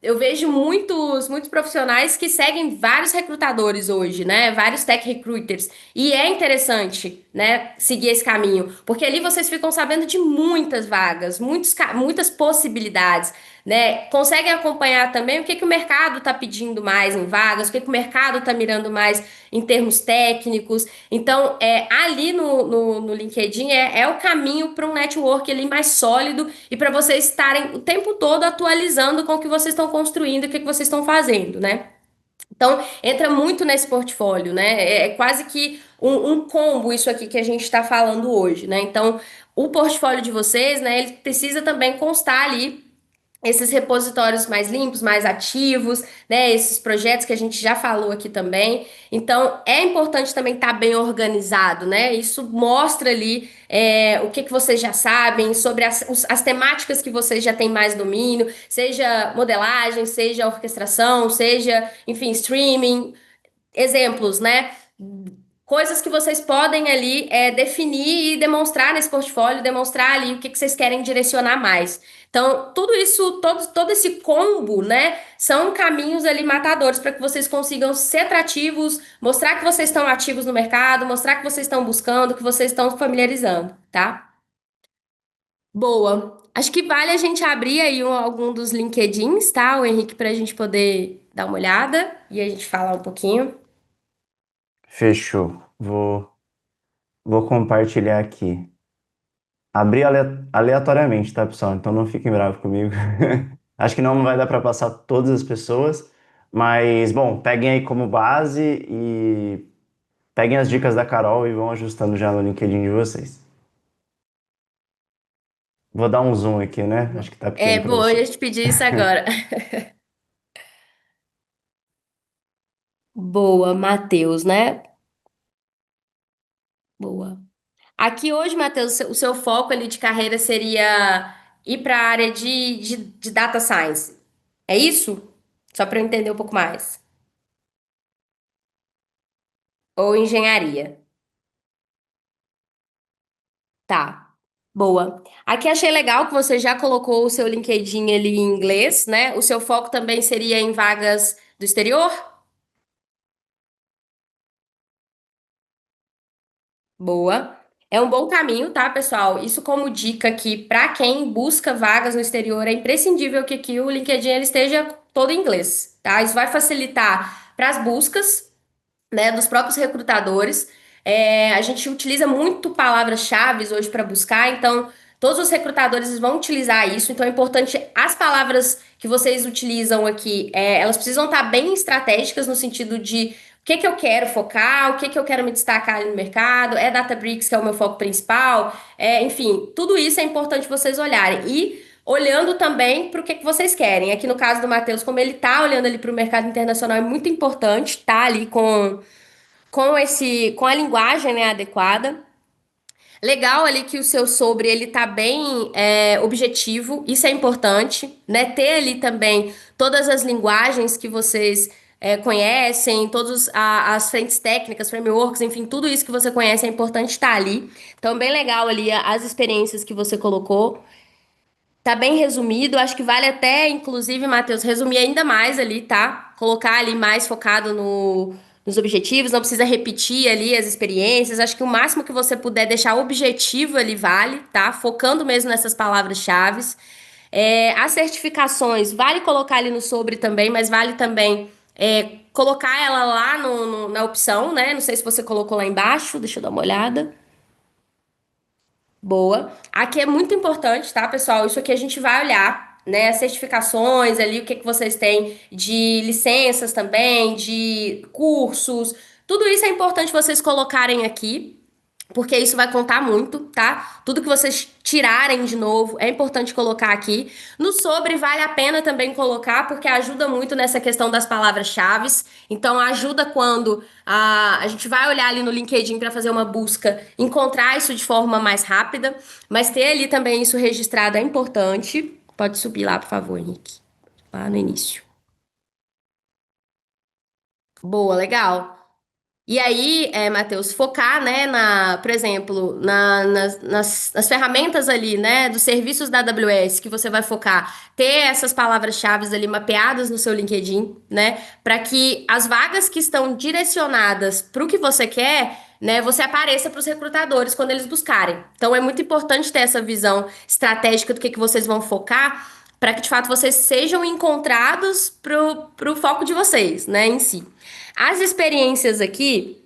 Eu vejo muitos profissionais que seguem vários recrutadores hoje, né? Vários tech recruiters. E é interessante, né, seguir esse caminho, porque ali vocês ficam sabendo de muitas vagas, muitas possibilidades, né? Conseguem acompanhar também o que que o mercado está pedindo mais em vagas, o que que o mercado está mirando mais em termos técnicos. Então, ali no LinkedIn é o caminho para um network ali mais sólido e para vocês estarem o tempo todo atualizando com o que vocês estão construindo e o que que vocês estão fazendo, né? Então, entra muito nesse portfólio, né? É quase que um combo isso aqui que a gente está falando hoje, né? Então, o portfólio de vocês, né, ele precisa também constar ali esses repositórios mais limpos, mais ativos, né? Esses projetos que a gente já falou aqui também. Então, é importante também estar bem organizado, né? Isso mostra ali o que que vocês já sabem sobre as temáticas que vocês já têm mais domínio, seja modelagem, seja orquestração, seja, enfim, streaming, exemplos, né? Coisas que vocês podem ali definir e demonstrar nesse portfólio, demonstrar ali o que que vocês querem direcionar mais. Então, tudo isso, todo esse combo, né, são caminhos ali matadores para que vocês consigam ser atrativos, mostrar que vocês estão ativos no mercado, mostrar que vocês estão buscando, que vocês estão familiarizando, tá? Boa. Acho que vale a gente abrir aí algum dos LinkedIns, tá, o Henrique, para a gente poder dar uma olhada e a gente falar um pouquinho. Fechou. Vou compartilhar aqui. Abri aleatoriamente, tá, pessoal? Então não fiquem bravos comigo. Acho que não vai dar para passar todas as pessoas, mas, bom, peguem aí como base e peguem as dicas da Carol e vão ajustando já no LinkedIn de vocês. Vou dar um zoom aqui, né? Acho que tá pequeno para Boa, eu ia você. te pedir isso agora. Boa, Matheus, né? Boa. Aqui hoje, Matheus, o seu foco ali de carreira seria ir para a área de data science. É isso? Só para eu entender um pouco mais. Ou engenharia. Tá. Boa. Aqui achei legal que você já colocou o seu LinkedIn ali em inglês, né? O seu foco também seria em vagas do exterior? Boa. É um bom caminho, tá, pessoal? Isso como dica aqui para quem busca vagas no exterior, é imprescindível que aqui o LinkedIn ele esteja todo em inglês, tá? Isso vai facilitar para as buscas, né, dos próprios recrutadores. A gente utiliza muito palavras-chave hoje para buscar, então todos os recrutadores vão utilizar isso. Então é importante as palavras que vocês utilizam aqui, elas precisam estar bem estratégicas no sentido de o que que eu quero focar, o que que eu quero me destacar ali no mercado, é Databricks que é o meu foco principal, enfim, tudo isso é importante vocês olharem. E olhando também para o que que vocês querem. Aqui no caso do Matheus, como ele tá olhando ali para o mercado internacional, é muito importante estar ali com a linguagem, né, adequada. Legal ali que o seu sobre ele tá bem objetivo, isso é importante, né? Ter ali também todas as linguagens que vocês conhecem, todas as frentes técnicas, frameworks, enfim, tudo isso que você conhece é importante estar ali. Então, bem legal ali as experiências que você colocou. Tá bem resumido, acho que vale até, inclusive, Matheus, resumir ainda mais ali, tá? Colocar ali mais focado nos objetivos, não precisa repetir ali as experiências. Acho que o máximo que você puder deixar objetivo ali vale, tá? Focando mesmo nessas palavras-chave. As certificações, vale colocar ali no sobre também, mas vale também colocar ela lá na opção, né? Não sei se você colocou lá embaixo, deixa eu dar uma olhada. Boa. Aqui é muito importante, tá, pessoal? Isso aqui a gente vai olhar, né? As certificações ali, o que que vocês têm de licenças também, de cursos. Tudo isso é importante vocês colocarem aqui, porque isso vai contar muito, tá? Tudo que vocês tirarem de novo é importante colocar aqui. No sobre vale a pena também colocar, porque ajuda muito nessa questão das palavras-chaves. Então ajuda quando a gente vai olhar ali no LinkedIn para fazer uma busca, encontrar isso de forma mais rápida, mas ter ali também isso registrado é importante. Pode subir lá, por favor, Henrique. Lá no início. Boa, legal. E aí, Matheus, focar, né, por exemplo, nas ferramentas ali, né, dos serviços da AWS que você vai focar, ter essas palavras-chave ali mapeadas no seu LinkedIn, né, para que as vagas que estão direcionadas para o que você quer, né, você apareça para os recrutadores quando eles buscarem. Então, é muito importante ter essa visão estratégica do que vocês vão focar, para que de fato vocês sejam encontrados pro foco de vocês, né, em si. As experiências aqui,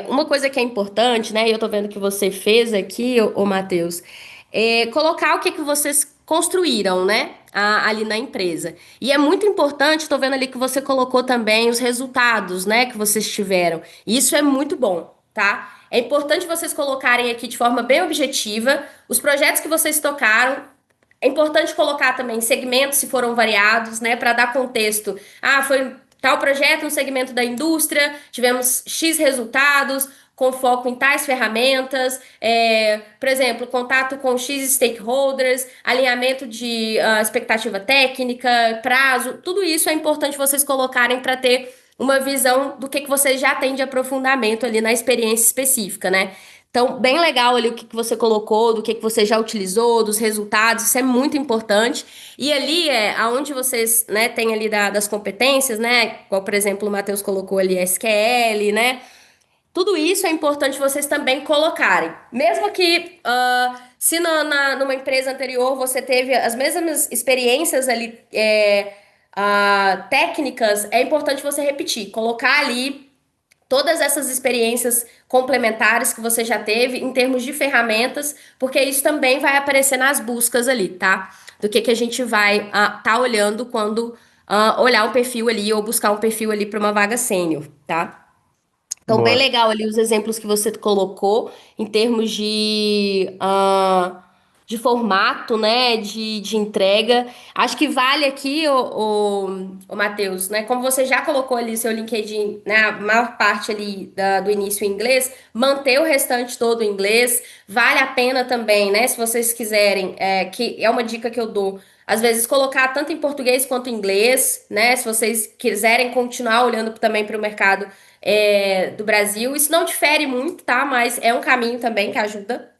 uma coisa que é importante, né? E eu tô vendo que você fez aqui, ô Matheus, é colocar o que vocês construíram, né? Ali na empresa. E é muito importante, tô vendo ali que você colocou também os resultados, né? Que vocês tiveram. E isso é muito bom, tá? É importante vocês colocarem aqui de forma bem objetiva os projetos que vocês tocaram. É importante colocar também segmentos, se foram variados, né, para dar contexto. Ah, foi tal projeto no segmento da indústria, tivemos X resultados, com foco em tais ferramentas, por exemplo, contato com X stakeholders, alinhamento de expectativa técnica, prazo, tudo isso é importante vocês colocarem para ter uma visão do que vocês já têm de aprofundamento ali na experiência específica, né? Então, bem legal ali o que você colocou, do que você já utilizou, dos resultados, isso é muito importante. E ali aonde vocês, né, têm ali das competências, né? Igual, por exemplo, o Matheus colocou ali SQL, né? Tudo isso é importante vocês também colocarem. Mesmo que se numa empresa anterior você teve as mesmas experiências ali técnicas, é importante você repetir, colocar ali todas essas experiências complementares que você já teve em termos de ferramentas, porque isso também vai aparecer nas buscas ali, tá? Do que a gente vai tá olhando quando olhar um perfil ali ou buscar um perfil ali para uma vaga sênior, tá? Então, bem Boa. legal ali os exemplos que você colocou em termos de formato, né, de entrega. Acho que vale aqui, o Matheus, né, como você já colocou ali seu LinkedIn, né, a maior parte ali do início em inglês, manter o restante todo em inglês. Vale a pena também, né, se vocês quiserem, que é uma dica que eu dou, às vezes colocar tanto em português quanto em inglês, né, se vocês quiserem continuar olhando também para o mercado do Brasil. Isso não difere muito, tá? Mas é um caminho também que ajuda.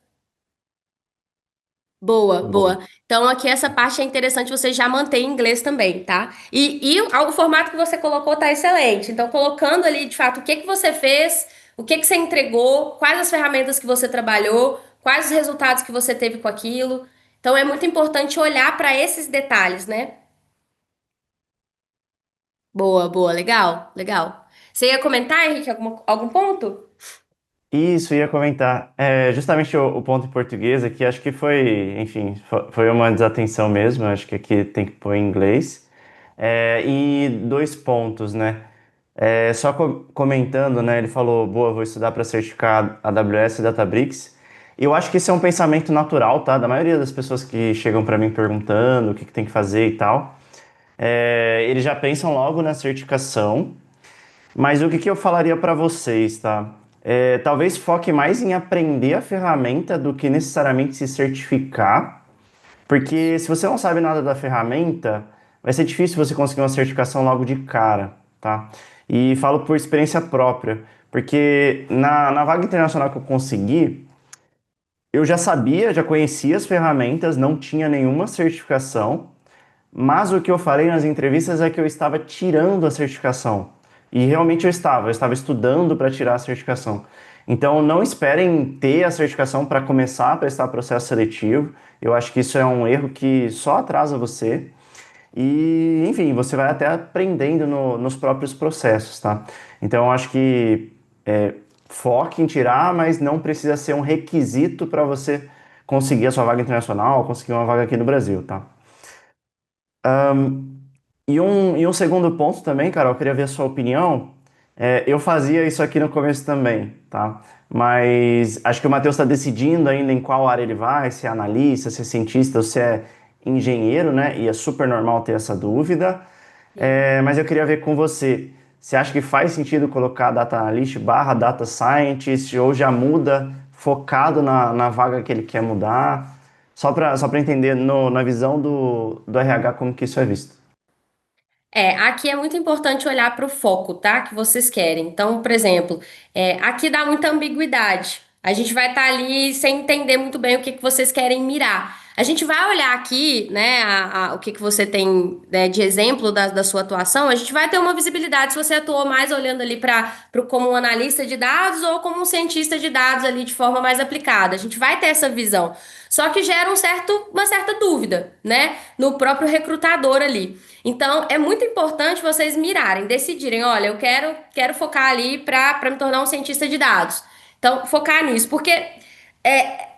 Boa, Boa. boa. Então, aqui essa parte é interessante você já manter em inglês também, tá? E o formato que você colocou tá excelente. Então, colocando ali, de fato, o que que você fez, o que que você entregou, quais as ferramentas que você trabalhou, quais os resultados que você teve com aquilo. Então, é muito importante olhar para esses detalhes, né? Boa, boa, legal, legal. Você ia comentar, Henrique, algum ponto? Isso, ia comentar. Justamente o ponto em português aqui, acho que foi, enfim, foi uma desatenção mesmo. Acho que aqui tem que pôr em inglês. E dois pontos, né? Só comentando, né? Ele falou, boa, vou estudar para certificar AWS e Databricks. E eu acho que esse é um pensamento natural, tá? Da maioria das pessoas que chegam para mim perguntando o que tem que fazer e tal. Eles já pensam logo na certificação. Mas o que eu falaria para vocês, tá? Talvez foque mais em aprender a ferramenta do que necessariamente se certificar, porque se você não sabe nada da ferramenta, vai ser difícil você conseguir uma certificação logo de cara, tá? E falo por experiência própria, porque na vaga internacional que eu consegui, eu já sabia, já conhecia as ferramentas, não tinha nenhuma certificação, mas o que eu falei nas entrevistas é que eu estava tirando a certificação. E realmente eu estava estudando para tirar a certificação. Então não esperem ter a certificação para começar a prestar processo seletivo. Eu acho que isso é um erro que só atrasa você. E, enfim, você vai até aprendendo nos próprios processos, tá? Então eu acho que foque em tirar, mas não precisa ser um requisito para você conseguir a sua vaga internacional, conseguir uma vaga aqui no Brasil, tá? E um segundo ponto também, Carol, eu queria ver a sua opinião. Eu fazia isso aqui no começo também, tá? Mas acho que o Matheus está decidindo ainda em qual área ele vai, se é analista, se é cientista ou se é engenheiro, né? E é super normal ter essa dúvida. Mas eu queria ver com você. Você acha que faz sentido colocar data analyst barra data scientist ou já muda focado na vaga que ele quer mudar? Só para entender na visão do RH como que isso é visto. Aqui é muito importante olhar para o foco, tá? Que vocês querem. Então, por exemplo, aqui dá muita ambiguidade. A gente vai estar ali sem entender muito bem o que que vocês querem mirar. A gente vai olhar aqui, né, o que que você tem, né, de exemplo da sua atuação. A gente vai ter uma visibilidade se você atuou mais olhando ali como um analista de dados ou como um cientista de dados ali de forma mais aplicada. A gente vai ter essa visão. Só que gera uma certa dúvida, né, no próprio recrutador ali. Então, é muito importante vocês mirarem, decidirem, olha, eu quero focar ali para me tornar um cientista de dados. Então, focar nisso, porque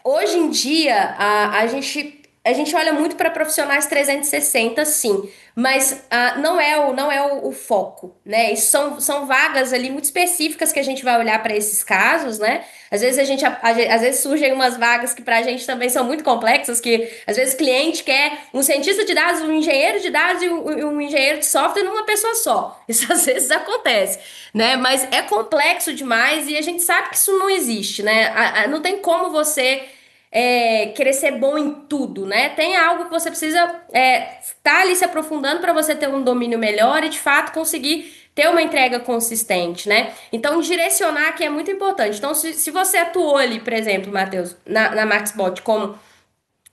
hoje em dia a gente olha muito para profissionais 360, sim, mas não é o foco, né? Isso são vagas ali muito específicas que a gente vai olhar para esses casos, né? Às vezes às vezes surgem umas vagas que para a gente também são muito complexas, que às vezes o cliente quer um cientista de dados, um engenheiro de dados e um engenheiro de software numa pessoa só. Isso às vezes acontece, né? Mas é complexo demais e a gente sabe que isso não existe, né? Não tem como você querer ser bom em tudo, né? Tem algo que você precisa estar ali se aprofundando para você ter um domínio melhor e de fato conseguir ter uma entrega consistente, né? Então, direcionar aqui é muito importante. Então, se você atuou ali, por exemplo, Matheus, na Maxbot como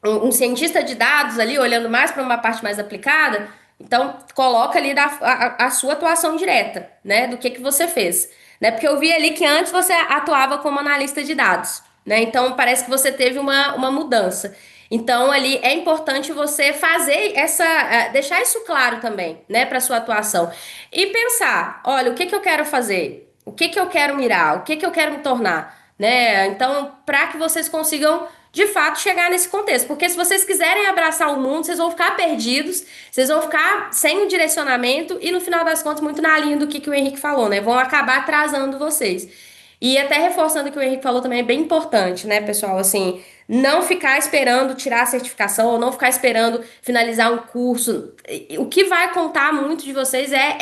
um cientista de dados ali, olhando mais para uma parte mais aplicada, então coloca ali a sua atuação direta, né? Do que você fez, né? Porque eu vi ali que antes você atuava como analista de dados, né? Então parece que você teve uma mudança. Então ali é importante você fazer deixar isso claro também, né, para sua atuação e pensar, olha, o que que eu quero fazer? O que que eu quero mirar? O que que eu quero me tornar? Né? Então, para que vocês consigam de fato chegar nesse contexto, porque se vocês quiserem abraçar o mundo, vocês vão ficar perdidos, vocês vão ficar sem o direcionamento e no final das contas muito na linha do que o Henrique falou, né? Vão acabar atrasando vocês. E até reforçando o que o Henrique falou também é bem importante, né, pessoal? Assim, não ficar esperando tirar a certificação ou não ficar esperando finalizar um curso. O que vai contar muito de vocês é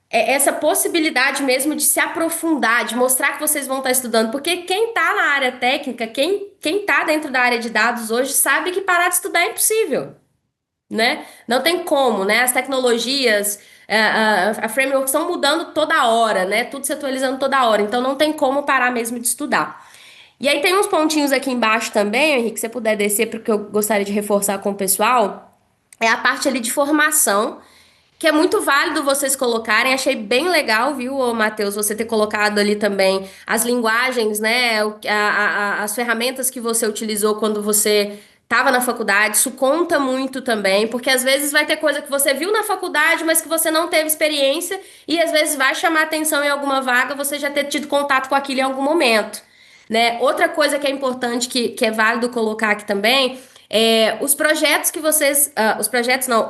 essa possibilidade mesmo de se aprofundar, de mostrar que vocês vão estar estudando, porque quem está na área técnica, quem está dentro da área de dados hoje, sabe que parar de estudar é impossível, né? Não tem como, né? As tecnologias, a frameworks estão mudando toda hora, né? Tudo se atualizando toda hora, então não tem como parar mesmo de estudar. E aí tem uns pontinhos aqui embaixo também, Henrique, se você puder descer, porque eu gostaria de reforçar com o pessoal, é a parte ali de formação, que é muito válido vocês colocarem. Achei bem legal, viu, ô, Matheus, você ter colocado ali também as linguagens, né? As ferramentas que você utilizou quando você estava na faculdade. Isso conta muito também, porque às vezes vai ter coisa que você viu na faculdade, mas que você não teve experiência, e às vezes vai chamar atenção em alguma vaga você já ter tido contato com aquilo em algum momento. Né? Outra coisa que é importante, que é válido colocar aqui também, os projetos que vocês. Os projetos não,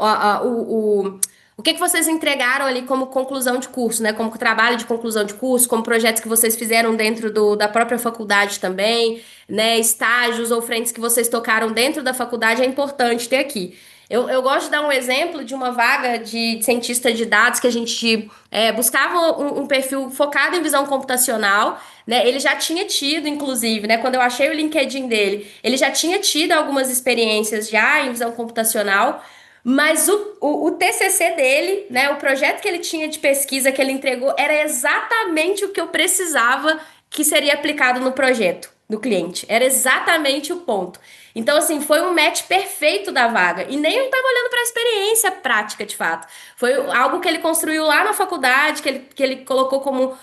o que que vocês entregaram ali como conclusão de curso, né? Como trabalho de conclusão de curso, como projetos que vocês fizeram dentro da própria faculdade também, né? Estágios ou frentes que vocês tocaram dentro da faculdade é importante ter aqui. Eu gosto de dar um exemplo de uma vaga de cientista de dados que a gente buscava um perfil focado em visão computacional, né? Ele já tinha tido, inclusive, né? Quando eu achei o LinkedIn dele, ele já tinha tido algumas experiências já em visão computacional, mas o TCC dele, né? O projeto que ele tinha de pesquisa que ele entregou era exatamente o que eu precisava que seria aplicado no projeto do cliente. Era exatamente o ponto. Então, assim, foi um match perfeito da vaga. E nem eu estava olhando para a experiência prática, de fato. Foi algo que ele construiu lá na faculdade, que ele colocou como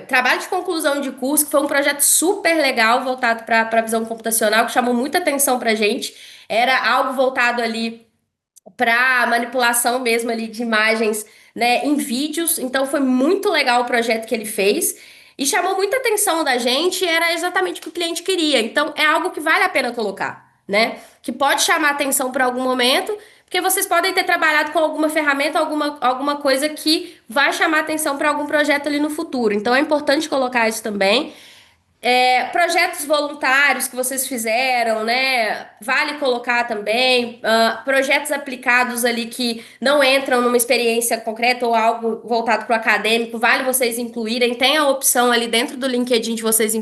trabalho de conclusão de curso, que foi um projeto super legal, voltado para a visão computacional, que chamou muita atenção para a gente. Era algo voltado ali para manipulação mesmo ali de imagens, né, em vídeos. Então foi muito legal o projeto que ele fez e chamou muita atenção da gente, e era exatamente o que o cliente queria. Então é algo que vale a pena colocar, né? Que pode chamar atenção por algum momento, porque vocês podem ter trabalhado com alguma ferramenta, alguma coisa que vai chamar atenção para algum projeto ali no futuro. Então é importante colocar isso também. Projetos voluntários que vocês fizeram, né? Vale colocar também. Projetos aplicados ali que não entram numa experiência concreta ou algo voltado para o acadêmico, vale vocês incluírem. Tem a opção ali dentro do LinkedIn de vocês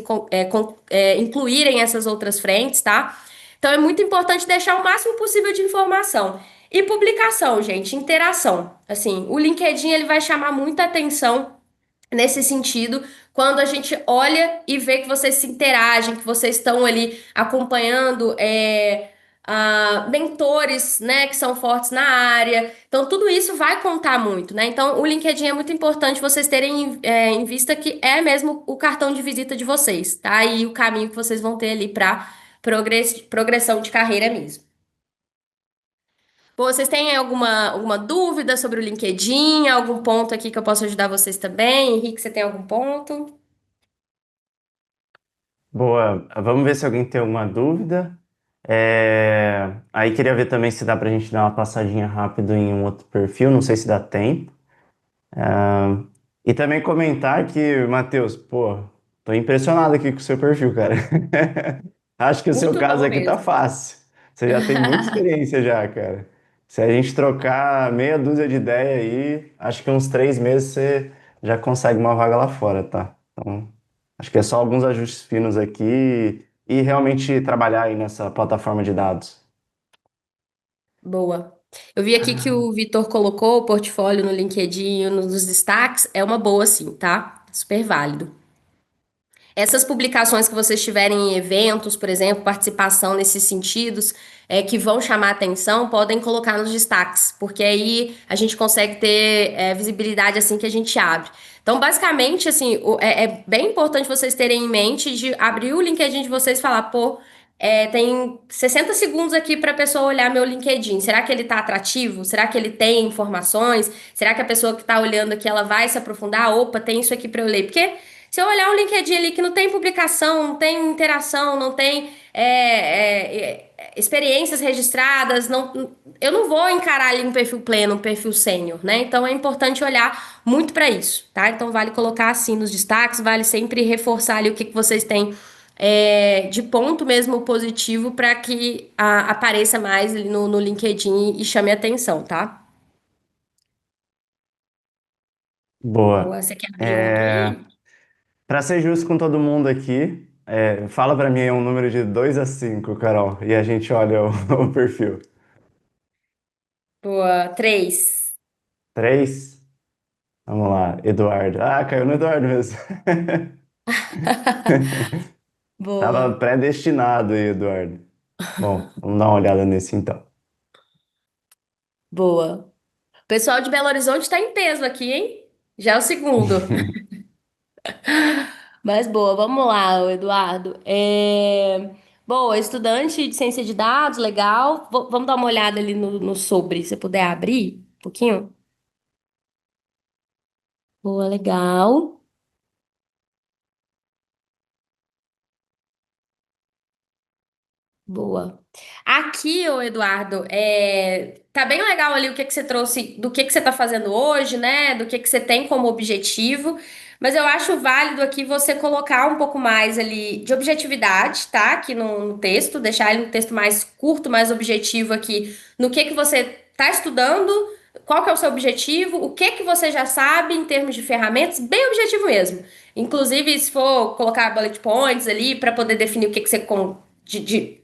incluírem essas outras frentes, tá? Então é muito importante deixar o máximo possível de informação. E publicação, gente, interação. Assim, o LinkedIn ele vai chamar muita atenção nesse sentido, quando a gente olha e vê que vocês se interagem, que vocês estão ali acompanhando mentores, né, que são fortes na área. Então, tudo isso vai contar muito, né? Então, o LinkedIn é muito importante vocês terem em vista que é mesmo o cartão de visita de vocês, tá? E o caminho que vocês vão ter ali para progressão de carreira mesmo. Pô, vocês têm alguma dúvida sobre o LinkedIn? Algum ponto aqui que eu possa ajudar vocês também? Henrique, você tem algum ponto? Boa, vamos ver se alguém tem alguma dúvida. Aí queria ver também se dá pra gente dar uma passadinha rápido em um outro perfil, não sei se dá tempo. Ah, e também comentar que, Matheus, pô, tô impressionado aqui com o seu perfil, cara. Acho que o seu Muito caso bom aqui tá mesmo. fácil. Você já tem muita experiência já, cara. Se a gente trocar meia dúzia de ideia aí, acho que uns 3 meses você já consegue uma vaga lá fora, tá? Então, acho que é só alguns ajustes finos aqui e realmente trabalhar aí nessa plataforma de dados. Boa. Eu vi aqui que o Vitor colocou o portfólio no LinkedIn, nos destaques. É uma boa, sim, tá? Super válido. Essas publicações que vocês tiverem em eventos, por exemplo, participação nesses sentidos, que vão chamar atenção, podem colocar nos destaques, porque aí a gente consegue ter visibilidade assim que a gente abre. Então, basicamente, assim, é bem importante vocês terem em mente de abrir o LinkedIn de vocês e falar, pô, tem 60 segundos aqui para a pessoa olhar meu LinkedIn. Será que ele está atrativo? Será que ele tem informações? Será que a pessoa que está olhando aqui ela vai se aprofundar? Opa, tem isso aqui para eu ler. Porque se eu olhar um LinkedIn ali que não tem publicação, não tem interação, não tem experiências registradas, eu não vou encarar ali um perfil pleno, um perfil sênior, né? Então é importante olhar muito para isso, tá? Então vale colocar assim nos destaques, vale sempre reforçar ali o que vocês têm de ponto mesmo positivo para que apareça mais ali no LinkedIn e chame atenção, tá? Boa. Boa, você quer abrir outro É, aí? Para ser justo com todo mundo aqui, fala para mim um número de 2 a 5, Carol, e a gente olha o, o perfil. Boa, três. 3. Vamos lá, Eduardo. Ah, caiu no Eduardo mesmo. Tava Boa, predestinado aí, Eduardo. Bom, vamos dar uma olhada nesse então. boa. O pessoal de Belo Horizonte está em peso aqui, hein? Já é o segundo. Mas boa, vamos lá, Eduardo. Boa, estudante de ciência de dados, legal. Vamos dar uma olhada ali no sobre, se puder abrir um pouquinho. Boa, legal. Boa. Aqui, ô Eduardo, tá bem legal ali o que que você trouxe, do que você tá fazendo hoje, né? Do que você tem como objetivo. Mas eu acho válido aqui você colocar um pouco mais ali de objetividade, tá? Aqui no texto, deixar ele um texto mais curto, mais objetivo aqui, no que você tá estudando, qual que é o seu objetivo, o que que você já sabe em termos de ferramentas, bem objetivo mesmo. Inclusive, se for colocar bullet points ali para poder definir o que que você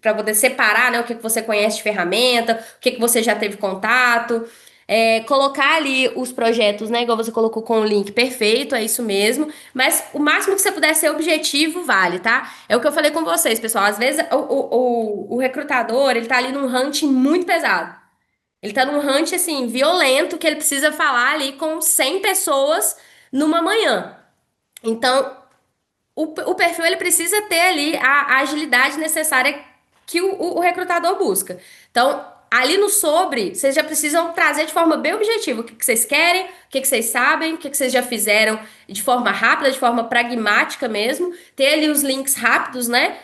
para poder separar, né, o que que você conhece de ferramenta, o que que você já teve contato, colocar ali os projetos, né, igual você colocou com o link, perfeito, é isso mesmo, mas o máximo que você puder ser objetivo, vale, tá? É o que eu falei com vocês, pessoal, às vezes o recrutador, ele tá ali num hunting muito pesado, ele tá num hunt, assim, violento, que ele precisa falar ali com 100 pessoas numa manhã. Então, o perfil ele precisa ter ali a agilidade necessária que o recrutador busca. Então, ali no sobre, vocês já precisam trazer de forma bem objetiva o que vocês querem, o que vocês sabem, o que vocês já fizeram de forma rápida, de forma pragmática mesmo. Ter ali os links rápidos, né?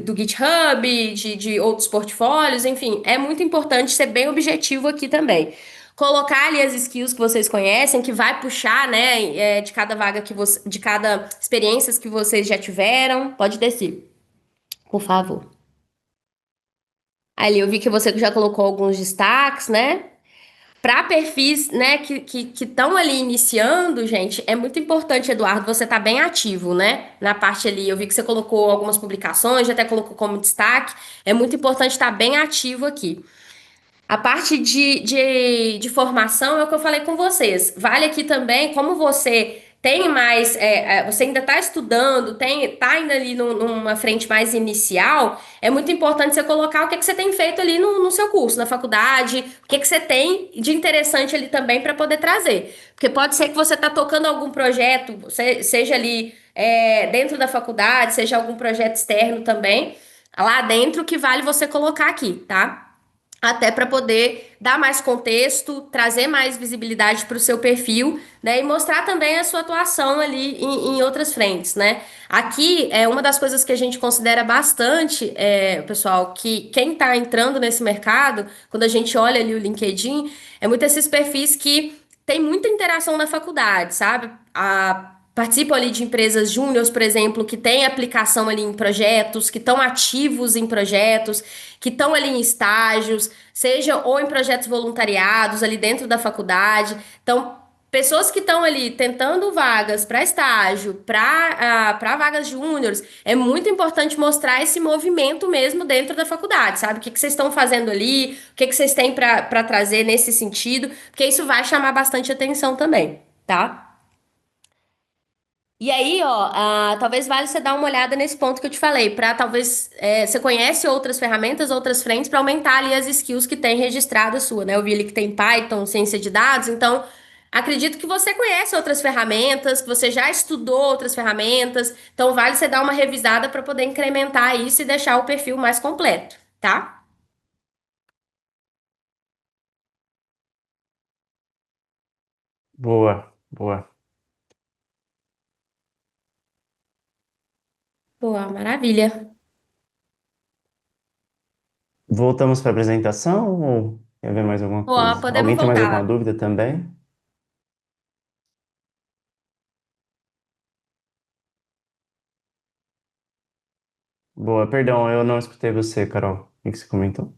Do GitHub, de outros portfólios, enfim, é muito importante ser bem objetivo aqui também. Colocar ali as skills que vocês conhecem, que vai puxar, né, de cada vaga de cada experiências que vocês já tiveram. Pode descer, por favor. Ali eu vi que você já colocou alguns destaques, né? Para perfis, né, que estão ali iniciando, gente, é muito importante, Eduardo, você tá bem ativo, né? Na parte ali, eu vi que você colocou algumas publicações, já até colocou como destaque. É muito importante estar bem ativo aqui. A parte de formação é o que eu falei com vocês. Vale aqui também, como você tem mais, você ainda está estudando, está ainda ali numa frente mais inicial, é muito importante você colocar o que que você tem feito ali no seu curso, na faculdade, o que que você tem de interessante ali também para poder trazer. Porque pode ser que você está tocando algum projeto, seja ali dentro da faculdade, seja algum projeto externo também, lá dentro que vale você colocar aqui, tá? Até para poder dar mais contexto, trazer mais visibilidade para o seu perfil, né? E mostrar também a sua atuação ali em outras frentes, né? Aqui é uma das coisas que a gente considera bastante, pessoal, que quem está entrando nesse mercado, quando a gente olha ali o LinkedIn, é muito esses perfis que tem muita interação na faculdade, sabe? Participam ali de empresas júniores, por exemplo, que têm aplicação ali em projetos, que estão ativos em projetos, que estão ali em estágios, seja ou em projetos voluntariados ali dentro da faculdade. Então, pessoas que estão ali tentando vagas para estágio, para vagas júniores, é muito importante mostrar esse movimento mesmo dentro da faculdade, sabe? O que que vocês estão fazendo ali, o que que vocês têm para trazer nesse sentido, porque isso vai chamar bastante atenção também, tá? E aí, ó, talvez valha você dar uma olhada nesse ponto que eu te falei, para talvez você conhece outras ferramentas, outras frentes para aumentar ali as skills que tem registrada sua, né? Eu vi ali que tem Python, ciência de dados, então acredito que você conhece outras ferramentas, que você já estudou outras ferramentas, então vale você dar uma revisada para poder incrementar isso e deixar o perfil mais completo, tá? Boa, boa. Boa, maravilha. Voltamos para a apresentação ou quer ver mais alguma Boa, coisa? podemos Alguém tem mais voltar alguma lá. dúvida também? Boa, perdão, eu não escutei você, Carol. O que que você comentou?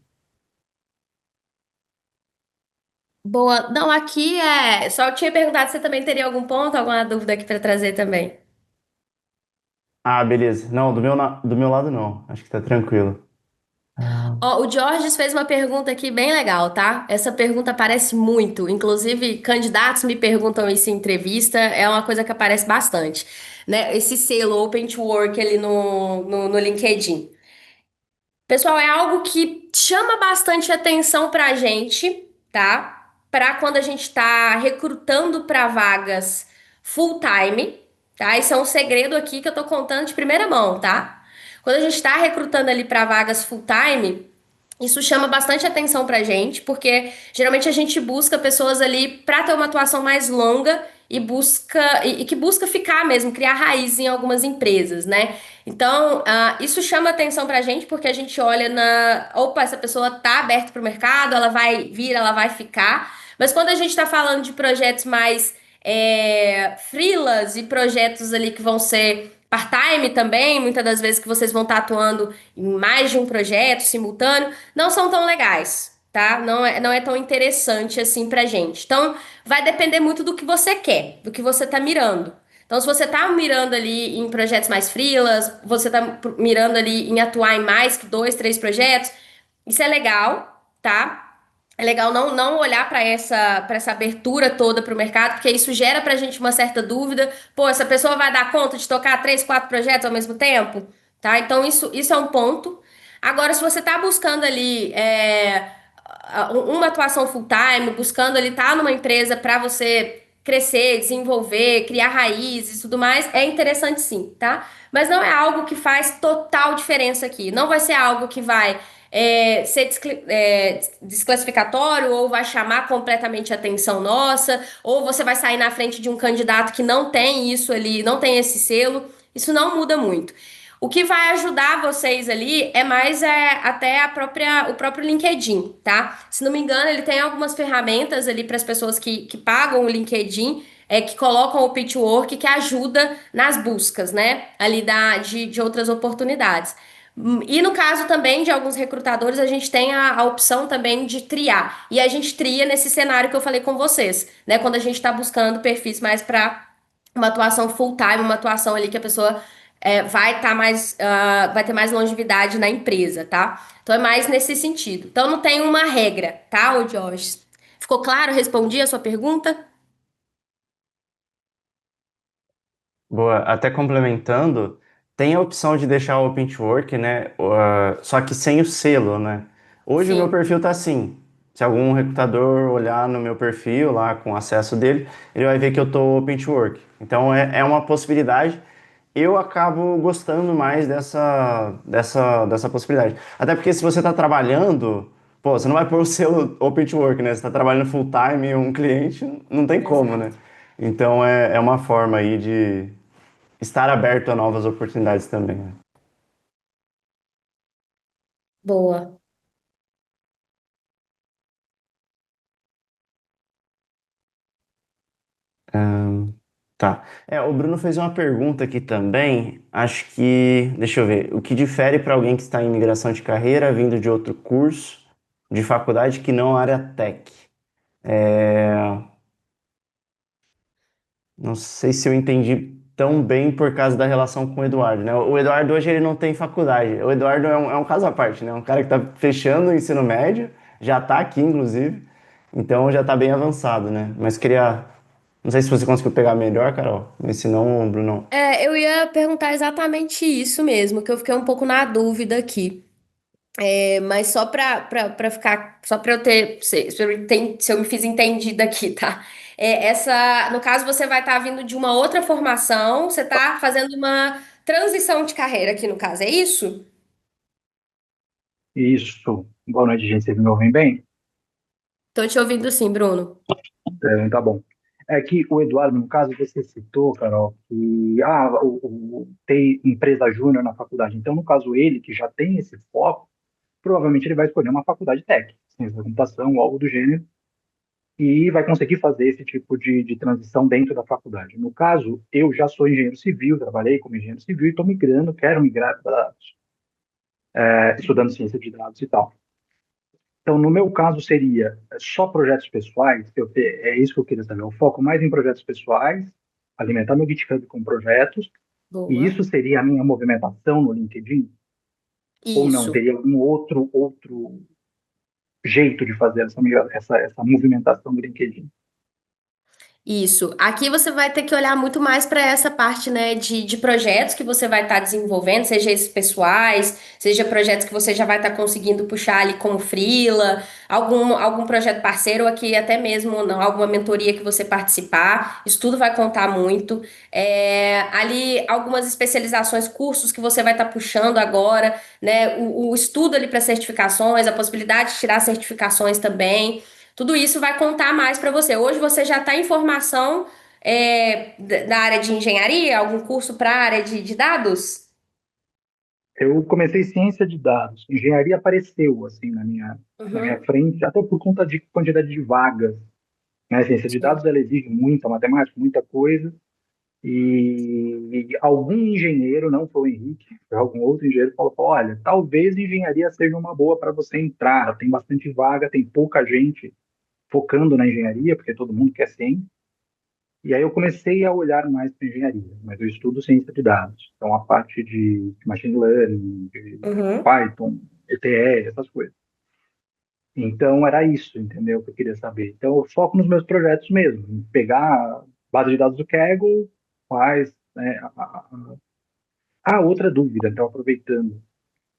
Boa. Não, aqui é. Só tinha perguntado se você também teria algum ponto, alguma dúvida aqui para trazer também. Ah, beleza. Não, do meu lado não. Acho que tá tranquilo. Ah, Ó, o Georges fez uma pergunta aqui bem legal, tá? Essa pergunta aparece muito. Inclusive, candidatos me perguntam isso em entrevista. É uma coisa que aparece bastante, né? Esse selo Open to Work ali no LinkedIn. Pessoal, é algo que chama bastante atenção pra gente, tá? Pra quando a gente tá recrutando pra vagas full time, tá? Isso é um segredo aqui que eu tô contando de primeira mão, tá? Quando a gente tá recrutando ali pra vagas full time, isso chama bastante atenção pra gente, porque geralmente a gente busca pessoas ali pra ter uma atuação mais longa e que busca ficar mesmo, criar raiz em algumas empresas, né? Então, isso chama atenção pra gente porque a gente olha opa, essa pessoa tá aberta pro mercado, ela vai vir, ela vai ficar. Mas quando a gente tá falando de projetos mais freelas e projetos ali que vão ser part-time também, muitas das vezes que vocês vão estar atuando em mais de um projeto simultâneo, não são tão legais, tá? Não é tão interessante assim pra gente. Então, vai depender muito do que você quer, do que você tá mirando. Então, se você tá mirando ali em projetos mais freelas, você tá mirando ali em atuar em mais que dois, três projetos, isso é legal, tá? É legal não olhar para essa abertura toda para o mercado, porque isso gera para a gente uma certa dúvida. Pô, essa pessoa vai dar conta de tocar três, quatro projetos ao mesmo tempo? Tá? Então, isso é um ponto. Agora, se você está buscando ali uma atuação full-time, buscando ali estar numa empresa para você crescer, desenvolver, criar raízes e tudo mais, é interessante sim, tá? Mas não é algo que faz total diferença aqui. Não vai ser algo que vai ser desclassificatório ou vai chamar completamente a atenção nossa, ou você vai sair na frente de um candidato que não tem isso ali, não tem esse selo. Isso não muda muito. O que vai ajudar vocês ali é mais até o próprio LinkedIn, tá? Se não me engano, ele tem algumas ferramentas ali para as pessoas que pagam o LinkedIn, que colocam o Pitchwork, que ajuda nas buscas, né? Ali de outras oportunidades. E no caso também de alguns recrutadores, a gente tem a opção também de triar. E a gente tria nesse cenário que eu falei com vocês, né? Quando a gente está buscando perfis mais para uma atuação full time, uma atuação ali que a pessoa vai estar mais, vai ter mais longevidade na empresa, tá? Então é mais nesse sentido. Então não tem uma regra, tá, ô Josh? Ficou claro? Respondi a sua pergunta? Boa, até complementando, tem a opção de deixar o Open to Work, né? Só que sem o selo, né? Hoje o meu Sim. perfil tá assim. Se algum recrutador olhar no meu perfil lá com acesso dele, ele vai ver que eu tô Open to Work. Então é uma possibilidade. Eu acabo gostando mais dessa possibilidade. Até porque se você está trabalhando, pô, você não vai pôr o selo Open to Work, né? Você está trabalhando full time em um cliente, não tem como, né? Exato. Então é uma forma aí de estar aberto a novas oportunidades também, né? Boa. Tá. O Bruno fez uma pergunta aqui também. Acho que, deixa eu ver, o que difere para alguém que está em migração de carreira, vindo de outro curso de faculdade que não área tech? É, Não sei se eu entendi tão bem por causa da relação com o Eduardo, né? O Eduardo hoje ele não tem faculdade. O Eduardo é um caso à parte, né? Um cara que tá fechando o ensino médio, já tá aqui, inclusive, então já tá bem avançado, né? Mas queria. Não sei se você conseguiu pegar melhor, Carol, mas se não, Bruno. Eu ia perguntar exatamente isso mesmo, que eu fiquei um pouco na dúvida aqui. Mas só para ficar, só para eu ter, se eu me fiz entendida aqui, tá? No caso, você vai estar vindo de uma outra formação, você está fazendo uma transição de carreira aqui no caso, é isso? Isso. Boa noite, gente. Vocês me ouvem bem? Tô te ouvindo sim, Bruno. Tá bom. É que o Eduardo, no caso, você citou, Carol, que tem empresa júnior na faculdade. Então, no caso, ele, que já tem esse foco, provavelmente ele vai escolher uma faculdade técnica, ciência da computação ou algo do gênero, e vai conseguir fazer esse tipo de transição dentro da faculdade. No caso, eu já sou engenheiro civil, trabalhei como engenheiro civil e estou migrando, quero migrar para dados, estudando ciência de dados e tal. Então, no meu caso, seria só projetos pessoais, é isso que eu queria saber, o foco mais em projetos pessoais, alimentar meu GitHub com projetos, e Boa. isso seria a minha movimentação no LinkedIn? Ou não, Isso. teria algum outro jeito de fazer essa movimentação do LinkedIn? Isso. Aqui você vai ter que olhar muito mais para essa parte, né, de projetos que você vai estar desenvolvendo, seja esses pessoais, seja projetos que você já vai estar conseguindo puxar ali como freela, algum projeto parceiro, ou aqui até mesmo não, alguma mentoria que você participar. Isso tudo vai contar muito. Ali algumas especializações, cursos que você vai estar puxando agora, né, o estudo ali para certificações, a possibilidade de tirar certificações também. Tudo isso vai contar mais para você. Hoje você já está em formação da área de engenharia, algum curso para a área de dados? Eu comecei ciência de dados, engenharia apareceu assim na minha Uhum, frente, até por conta de quantidade de vagas. Né? A ciência de sim. dados ela exige muita matemática, muita coisa, e algum engenheiro, não foi o Henrique, foi algum outro engenheiro, falou: olha, talvez engenharia seja uma boa para você entrar, tem bastante vaga, tem pouca gente focando na engenharia, porque todo mundo quer ciência. E aí eu comecei a olhar mais para engenharia, mas eu estudo ciência de dados, então a parte de machine learning, de Uhum. Python, ETL, essas coisas. Então era isso, entendeu? Que eu queria saber. Então eu foco nos meus projetos mesmo, em pegar a base de dados do Kaggle, faz, né, outra dúvida, então aproveitando.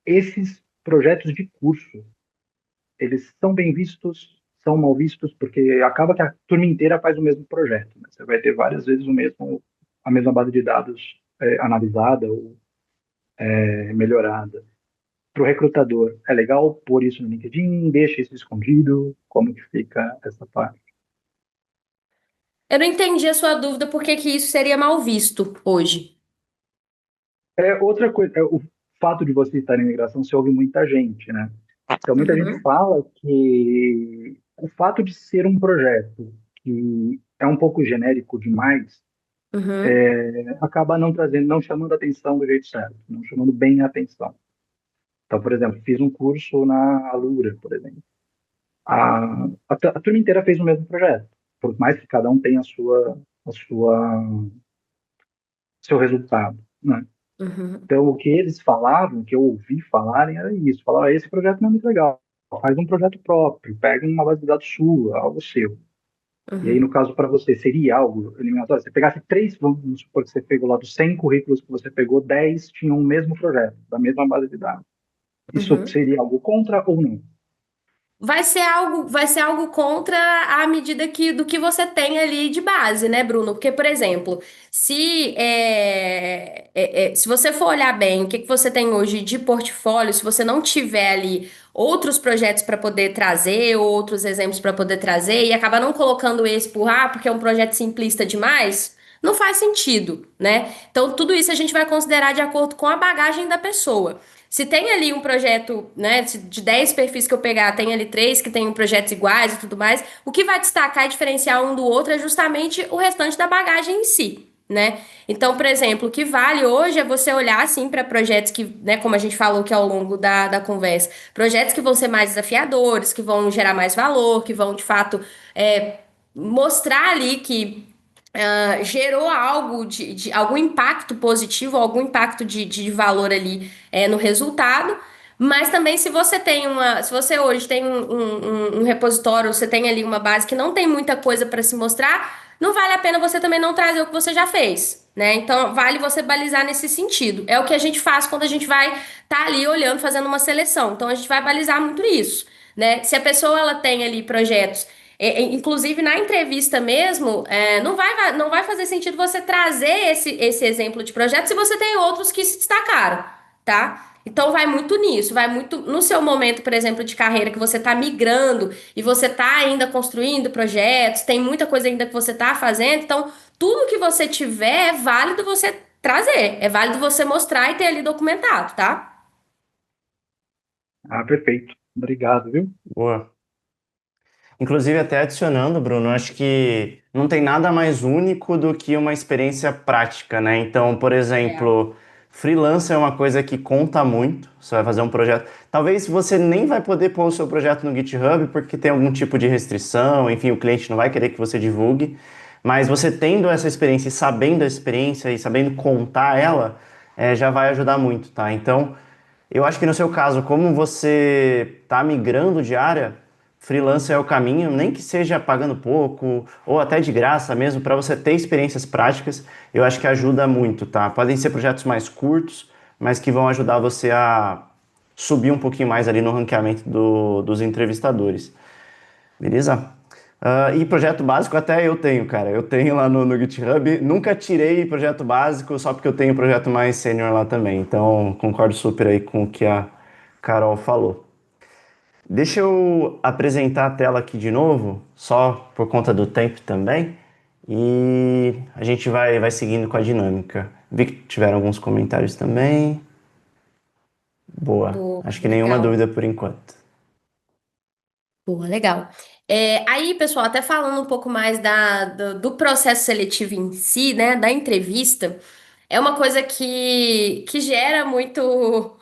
Esses projetos de curso, eles são bem vistos, são mal vistos, porque acaba que a turma inteira faz o mesmo projeto, né? Você vai ter várias vezes a mesma base de dados analisada ou melhorada. Para o recrutador, é legal pôr isso no LinkedIn, deixa isso escondido, como que fica essa parte? Eu não entendi a sua dúvida, por que que isso seria mal visto hoje? Outra coisa, o fato de você estar em imigração, você ouve muita gente, né? Então, muita gente Uhum, fala que o fato de ser um projeto que é um pouco genérico demais, uhum. acaba não trazendo, não chamando a atenção do jeito certo, não chamando bem a atenção. Então, por exemplo, fiz um curso na Alura, por exemplo. A turma inteira fez o mesmo projeto, por mais que cada um tenha seu resultado, né? Uhum, Então, o que eles falavam, o que eu ouvi falarem, era isso. Falaram, esse projeto não é muito legal. Faz um projeto próprio, pega uma base de dados sua, algo seu. E aí, no uhum, caso, para você, seria algo eliminatório? Você pegasse três, vamos supor que você pegou lá dos 100 currículos que você pegou, 10 tinham o mesmo projeto, da mesma base de dados. Isso uhum. seria algo contra ou não? Vai ser algo contra a medida do que você tem ali de base, né, Bruno? Porque, por exemplo, se você for olhar bem o que você tem hoje de portfólio, se você não tiver ali outros projetos para poder trazer, ou outros exemplos para poder trazer, e acaba não colocando esse porque é um projeto simplista demais, não faz sentido, né? Então, tudo isso a gente vai considerar de acordo com a bagagem da pessoa. Se tem ali um projeto, né, de 10 perfis que eu pegar, tem ali três que têm projetos iguais e tudo mais, o que vai destacar e diferenciar um do outro é justamente o restante da bagagem em si, né? Então, por exemplo, o que vale hoje é você olhar, assim, para projetos que, né, como a gente falou que ao longo da conversa, projetos que vão ser mais desafiadores, que vão gerar mais valor, que vão, de fato, mostrar ali que gerou algo de algum impacto positivo, algum impacto de valor ali no resultado. Mas também se você hoje tem um repositório, você tem ali uma base que não tem muita coisa para se mostrar, não vale a pena você também não trazer o que você já fez, né? Então vale você balizar nesse sentido. É o que a gente faz quando a gente vai estar ali olhando, fazendo uma seleção. Então a gente vai balizar muito isso, né? Se a pessoa ela tem ali projetos inclusive, na entrevista mesmo, não vai fazer sentido você trazer esse exemplo de projeto se você tem outros que se destacaram, tá? Então, vai muito nisso, vai muito no seu momento, por exemplo, de carreira, que você está migrando e você está ainda construindo projetos, tem muita coisa ainda que você está fazendo. Então, tudo que você tiver é válido você trazer, é válido você mostrar e ter ali documentado, tá? Ah, perfeito. Obrigado, viu? Boa. Inclusive, até adicionando, Bruno, acho que não tem nada mais único do que uma experiência prática, né? Então, por É. exemplo, freelancer é uma coisa que conta muito. Você vai fazer um projeto. Talvez você nem vai poder pôr o seu projeto no GitHub porque tem algum tipo de restrição, enfim, o cliente não vai querer que você divulgue. Mas você tendo essa experiência e sabendo a experiência e sabendo contar ela, já vai ajudar muito, tá? Então, eu acho que no seu caso, como você está migrando de área, freelancer é o caminho, nem que seja pagando pouco ou até de graça mesmo, para você ter experiências práticas, eu acho que ajuda muito, tá? Podem ser projetos mais curtos, mas que vão ajudar você a subir um pouquinho mais ali no ranqueamento dos entrevistadores. Beleza? E projeto básico até eu tenho, cara. Eu tenho lá no GitHub. Nunca tirei projeto básico só porque eu tenho projeto mais sênior lá também. Então, concordo super aí com o que a Carol falou. Deixa eu apresentar a tela aqui de novo, só por conta do tempo também. E a gente vai seguindo com a dinâmica. Vi que tiveram alguns comentários também. Boa. Boa, Acho que nenhuma legal. dúvida por enquanto. Boa, legal. Aí, pessoal, até falando um pouco mais do processo seletivo em si, né, da entrevista, é uma coisa que gera muito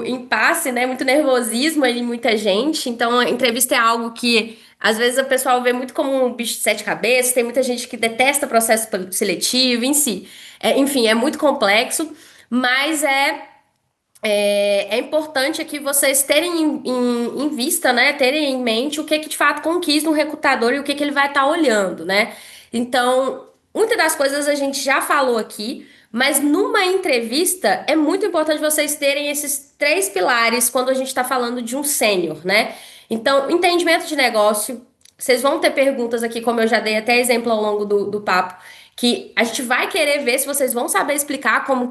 impasse, né, muito nervosismo aí em muita gente. Então, a entrevista é algo que, às vezes, o pessoal vê muito como um bicho de sete cabeças, tem muita gente que detesta processo seletivo em si. Enfim, é muito complexo, mas é importante aqui vocês terem em vista, né? Terem em mente o que que de fato conquista um recrutador e o que que ele vai estar olhando, né? Então, muitas das coisas a gente já falou aqui, mas numa entrevista é muito importante vocês terem esses três pilares quando a gente está falando de um sênior, né? Então, entendimento de negócio. Vocês vão ter perguntas aqui, como eu já dei até exemplo ao longo do papo, que a gente vai querer ver se vocês vão saber explicar como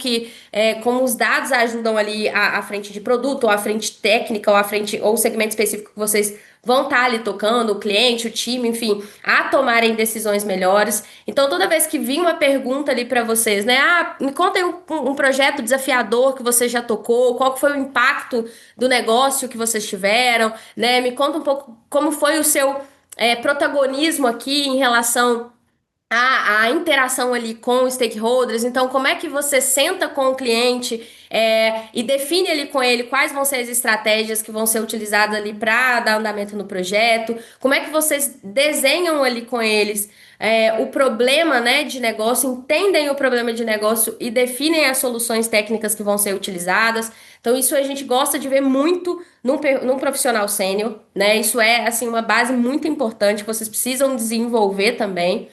os dados ajudam ali à frente de produto, ou à frente técnica, ou à frente, ou segmento específico que vocês vão estar ali tocando, o cliente, o time, enfim, a tomarem decisões melhores. Então, toda vez que vir uma pergunta ali para vocês, né? Ah, me conta aí um projeto desafiador que você já tocou, qual que foi o impacto do negócio que vocês tiveram, né? Me conta um pouco como foi o seu protagonismo aqui em relação a interação ali com os stakeholders. Então, como é que você senta com o cliente e define ali com ele quais vão ser as estratégias que vão ser utilizadas ali para dar andamento no projeto? Como é que vocês desenham ali com eles o problema, né, de negócio, entendem o problema de negócio e definem as soluções técnicas que vão ser utilizadas. Então, isso a gente gosta de ver muito num profissional sênior, né? Isso é, assim, uma base muito importante que vocês precisam desenvolver também.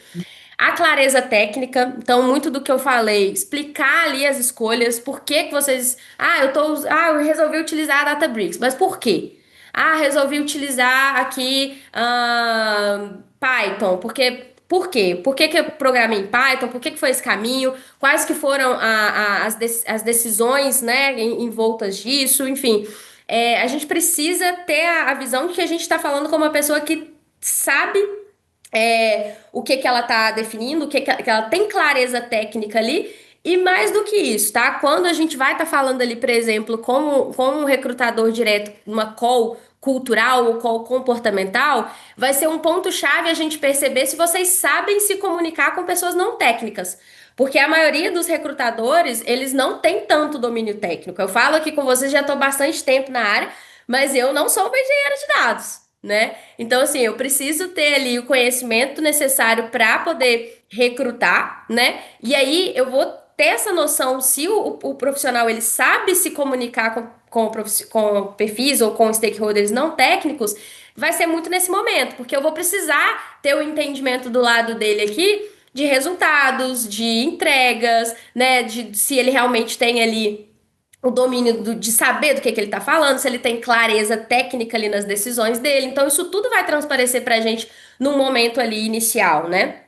A clareza técnica, então, muito do que eu falei, explicar ali as escolhas, por que que vocês. Eu resolvi utilizar a Databricks, mas por quê? Ah, resolvi utilizar aqui Python, por quê? Por que que eu programei em Python? Por que que foi esse caminho? Quais que foram as decisões, né, envoltas disso? Enfim, a gente precisa ter a visão de que a gente está falando com uma pessoa que sabe o que que ela tá definindo, que ela tem clareza técnica ali, e mais do que isso, tá? Quando a gente vai estar falando ali, por exemplo, como um recrutador direto, numa call cultural ou call comportamental, vai ser um ponto-chave a gente perceber se vocês sabem se comunicar com pessoas não técnicas. Porque a maioria dos recrutadores, eles não têm tanto domínio técnico. Eu falo aqui com vocês, já estou bastante tempo na área, mas eu não sou uma engenheira de dados, né? Então, assim, eu preciso ter ali o conhecimento necessário para poder recrutar, né? E aí eu vou ter essa noção se o profissional ele sabe se comunicar com perfis ou com stakeholders não técnicos, vai ser muito nesse momento, porque eu vou precisar ter o entendimento do lado dele aqui de resultados, de entregas, né? De se ele realmente tem ali o domínio de saber do que ele está falando, se ele tem clareza técnica ali nas decisões dele. Então, isso tudo vai transparecer para a gente no momento ali inicial, né?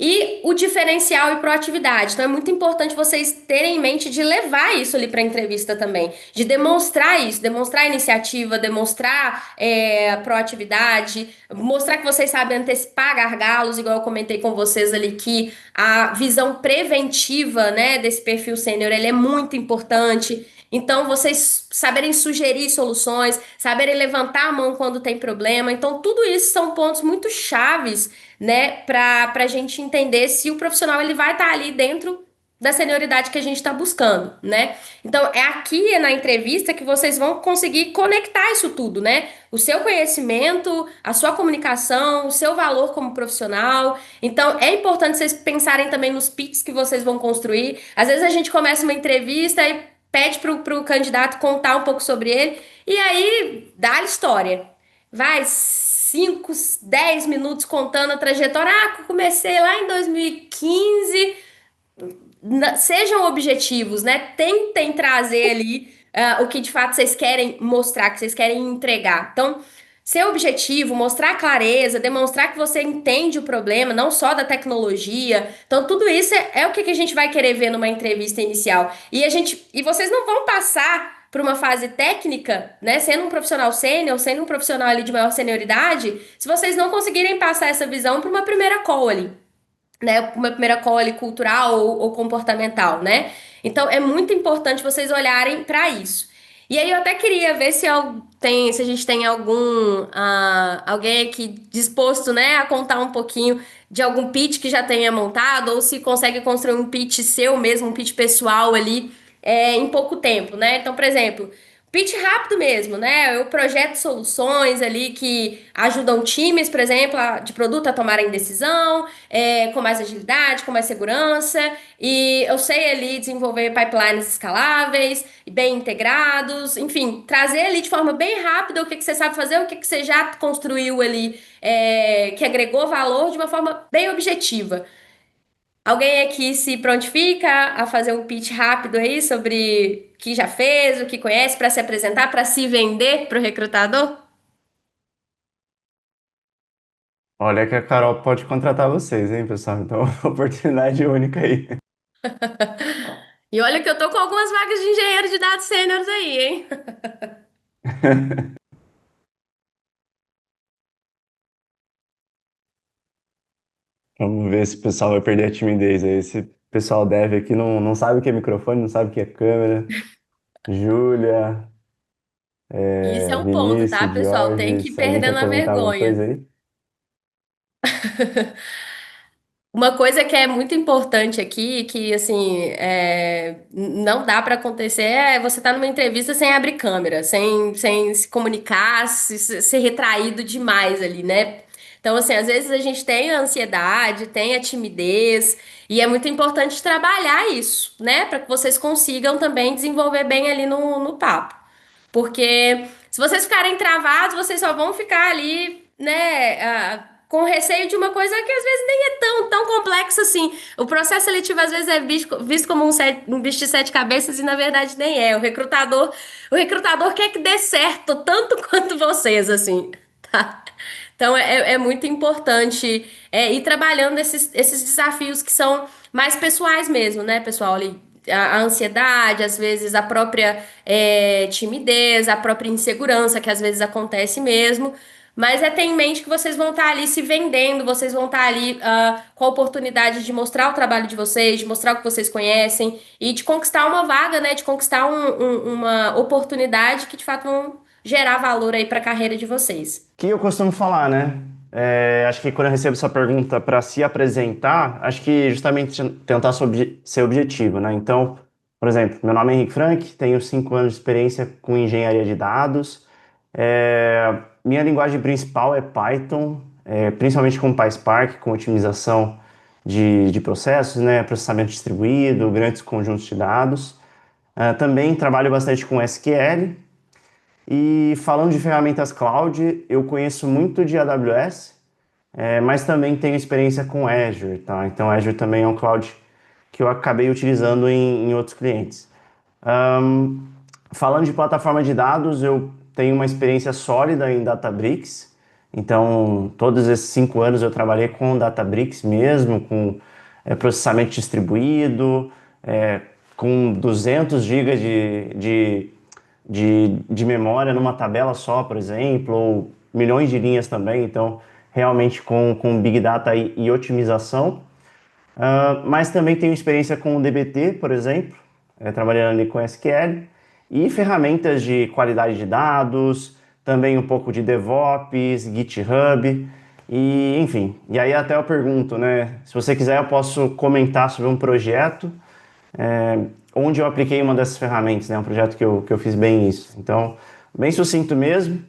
E o diferencial e proatividade. Então, é muito importante vocês terem em mente de levar isso ali para a entrevista também, de demonstrar isso, demonstrar iniciativa, demonstrar proatividade, mostrar que vocês sabem antecipar gargalos, igual eu comentei com vocês ali, que a visão preventiva, né, desse perfil sênior, ele é muito importante. Então, vocês saberem sugerir soluções, saberem levantar a mão quando tem problema. Então, tudo isso são pontos muito chaves, né, para a gente entender se o profissional ele vai estar ali dentro da senioridade que a gente está buscando, né? Então, é aqui na entrevista que vocês vão conseguir conectar isso tudo, né? O seu conhecimento, a sua comunicação, o seu valor como profissional. Então, é importante vocês pensarem também nos pitches que vocês vão construir. Às vezes a gente começa uma entrevista e pede pro candidato contar um pouco sobre ele, e aí dá a história. Vai 5, 10 minutos contando a trajetória. Ah, eu comecei lá em 2015. Sejam objetivos, né? Tentem trazer ali o que de fato vocês querem mostrar, que vocês querem entregar. Então, ser objetivo, mostrar clareza, demonstrar que você entende o problema, não só da tecnologia. Então, tudo isso é o que que a gente vai querer ver numa entrevista inicial. E vocês não vão passar por uma fase técnica, né? Sendo um profissional sênior, sendo um profissional ali de maior senioridade, se vocês não conseguirem passar essa visão para uma primeira call ali, né, uma primeira call ali cultural ou comportamental, né? Então é muito importante vocês olharem para isso. E aí eu até queria ver se a gente tem alguém aqui disposto, né, a contar um pouquinho de algum pitch que já tenha montado ou se consegue construir um pitch seu mesmo, um pitch pessoal ali em pouco tempo, né? Então, por exemplo, pitch rápido mesmo, né? Eu projeto soluções ali que ajudam times, por exemplo, de produto a tomarem decisão, com mais agilidade, com mais segurança, e eu sei ali desenvolver pipelines escaláveis, bem integrados, enfim, trazer ali de forma bem rápida o que que você sabe fazer, o que que você já construiu ali, que agregou valor de uma forma bem objetiva. Alguém aqui se prontifica a fazer um pitch rápido aí sobre o que já fez, o que conhece, para se apresentar, para se vender para o recrutador? Olha que a Carol pode contratar vocês, hein, pessoal? Então, oportunidade única aí. E olha que eu tô com algumas vagas de engenheiro de dados sêniores aí, hein? Vamos ver se o pessoal vai perder a timidez aí. Esse pessoal dev aqui não sabe o que é microfone, não sabe o que é câmera. Júlia, Isso é um ponto, tá, Vinícius, pessoal? Tem Jorge, que ir se alguém quer perdendo a comentar alguma vergonha. coisa aí. Uma coisa que é muito importante aqui, que assim, não dá para acontecer, é você estar numa entrevista sem abrir câmera, sem se comunicar, ser retraído demais ali, né? Então, assim, às vezes a gente tem a ansiedade, tem a timidez, e é muito importante trabalhar isso, né? Para que vocês consigam também desenvolver bem ali no papo. Porque se vocês ficarem travados, vocês só vão ficar ali, né, com receio de uma coisa que às vezes nem é tão complexo assim. O processo seletivo às vezes é visto como um bicho de sete cabeças e na verdade nem é. O recrutador quer que dê certo tanto quanto vocês, assim, tá? Então é muito importante ir trabalhando esses desafios que são mais pessoais mesmo, né, pessoal? Ali, a ansiedade, às vezes a própria timidez, a própria insegurança que às vezes acontece mesmo. Mas ter em mente que vocês vão estar ali se vendendo, vocês vão estar ali com a oportunidade de mostrar o trabalho de vocês, de mostrar o que vocês conhecem e de conquistar uma vaga, né? De conquistar uma oportunidade que de fato vão gerar valor aí para a carreira de vocês. Que eu costumo falar, né? Acho que quando eu recebo essa pergunta para se apresentar, acho que justamente tentar ser objetivo, né? Então, por exemplo, meu nome é Henrique Frank, tenho 5 anos de experiência com engenharia de dados. Minha linguagem principal é Python, principalmente com PySpark, com otimização de processos, né? Processamento distribuído, grandes conjuntos de dados. Também trabalho bastante com SQL. E falando de ferramentas cloud, eu conheço muito de AWS, mas também tenho experiência com Azure, tá? Então, Azure também é um cloud que eu acabei utilizando em outros clientes. Ahn, Falando de plataforma de dados, eu tenho uma experiência sólida em Databricks. Então, todos esses 5 anos eu trabalhei com Databricks mesmo, com processamento distribuído, com 200 gigas de memória numa tabela só, por exemplo, ou milhões de linhas também. Então, realmente com Big Data e otimização. Mas também tenho experiência com o DBT, por exemplo, trabalhando ali com SQL, e ferramentas de qualidade de dados, também um pouco de DevOps, GitHub, e enfim. E aí até eu pergunto, né? Se você quiser, eu posso comentar sobre um projeto onde eu apliquei uma dessas ferramentas, né? Um projeto que eu fiz bem isso. Então, bem sucinto mesmo.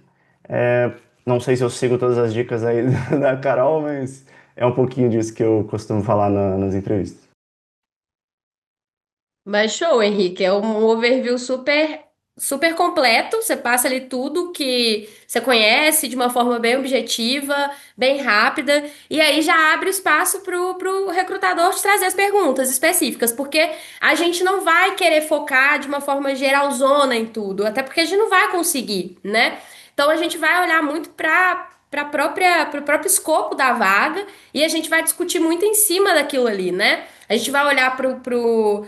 Não sei se eu sigo todas as dicas aí da Carol, mas é um pouquinho disso que eu costumo falar nas entrevistas. Mas show, Henrique. É um overview super completo. Você passa ali tudo que você conhece de uma forma bem objetiva, bem rápida, e aí já abre espaço pro recrutador te trazer as perguntas específicas, porque a gente não vai querer focar de uma forma geralzona em tudo, até porque a gente não vai conseguir, né? Então a gente vai olhar muito para o próprio escopo da vaga e a gente vai discutir muito em cima daquilo ali, né? A gente vai olhar para o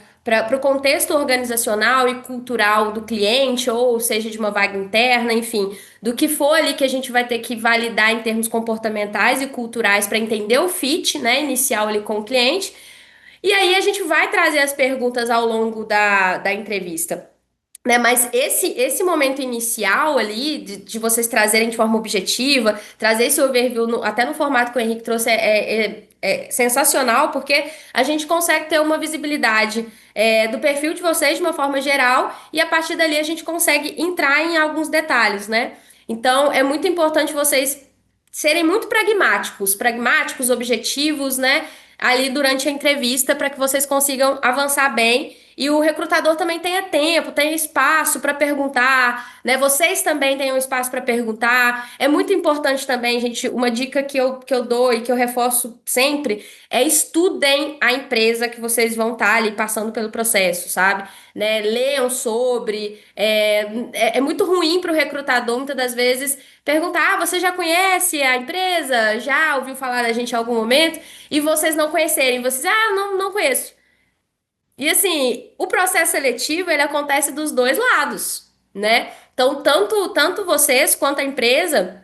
contexto organizacional e cultural do cliente, ou seja, de uma vaga interna, enfim, do que for ali que a gente vai ter que validar em termos comportamentais e culturais para entender o fit, né, inicial ali com o cliente. E aí a gente vai trazer as perguntas ao longo da entrevista. Né, mas esse momento inicial ali, de vocês trazerem de forma objetiva, trazer esse overview até no formato que o Henrique trouxe é sensacional, porque a gente consegue ter uma visibilidade do perfil de vocês de uma forma geral, e a partir dali a gente consegue entrar em alguns detalhes, né? Então é muito importante vocês serem muito pragmáticos, objetivos, né? Ali durante a entrevista, para que vocês consigam avançar bem e o recrutador também tenha tempo, tenha espaço para perguntar, né? Vocês também tenham espaço para perguntar. É muito importante também, gente, uma dica que eu dou e que eu reforço sempre é estudem a empresa que vocês vão estar ali passando pelo processo, sabe? Né? Leiam sobre. É muito ruim para o recrutador, muitas das vezes, perguntar: você já conhece a empresa? Já ouviu falar da gente em algum momento? E vocês não conhecerem. Vocês, não conheço. E assim, o processo seletivo, ele acontece dos dois lados, né? Então, tanto vocês quanto a empresa,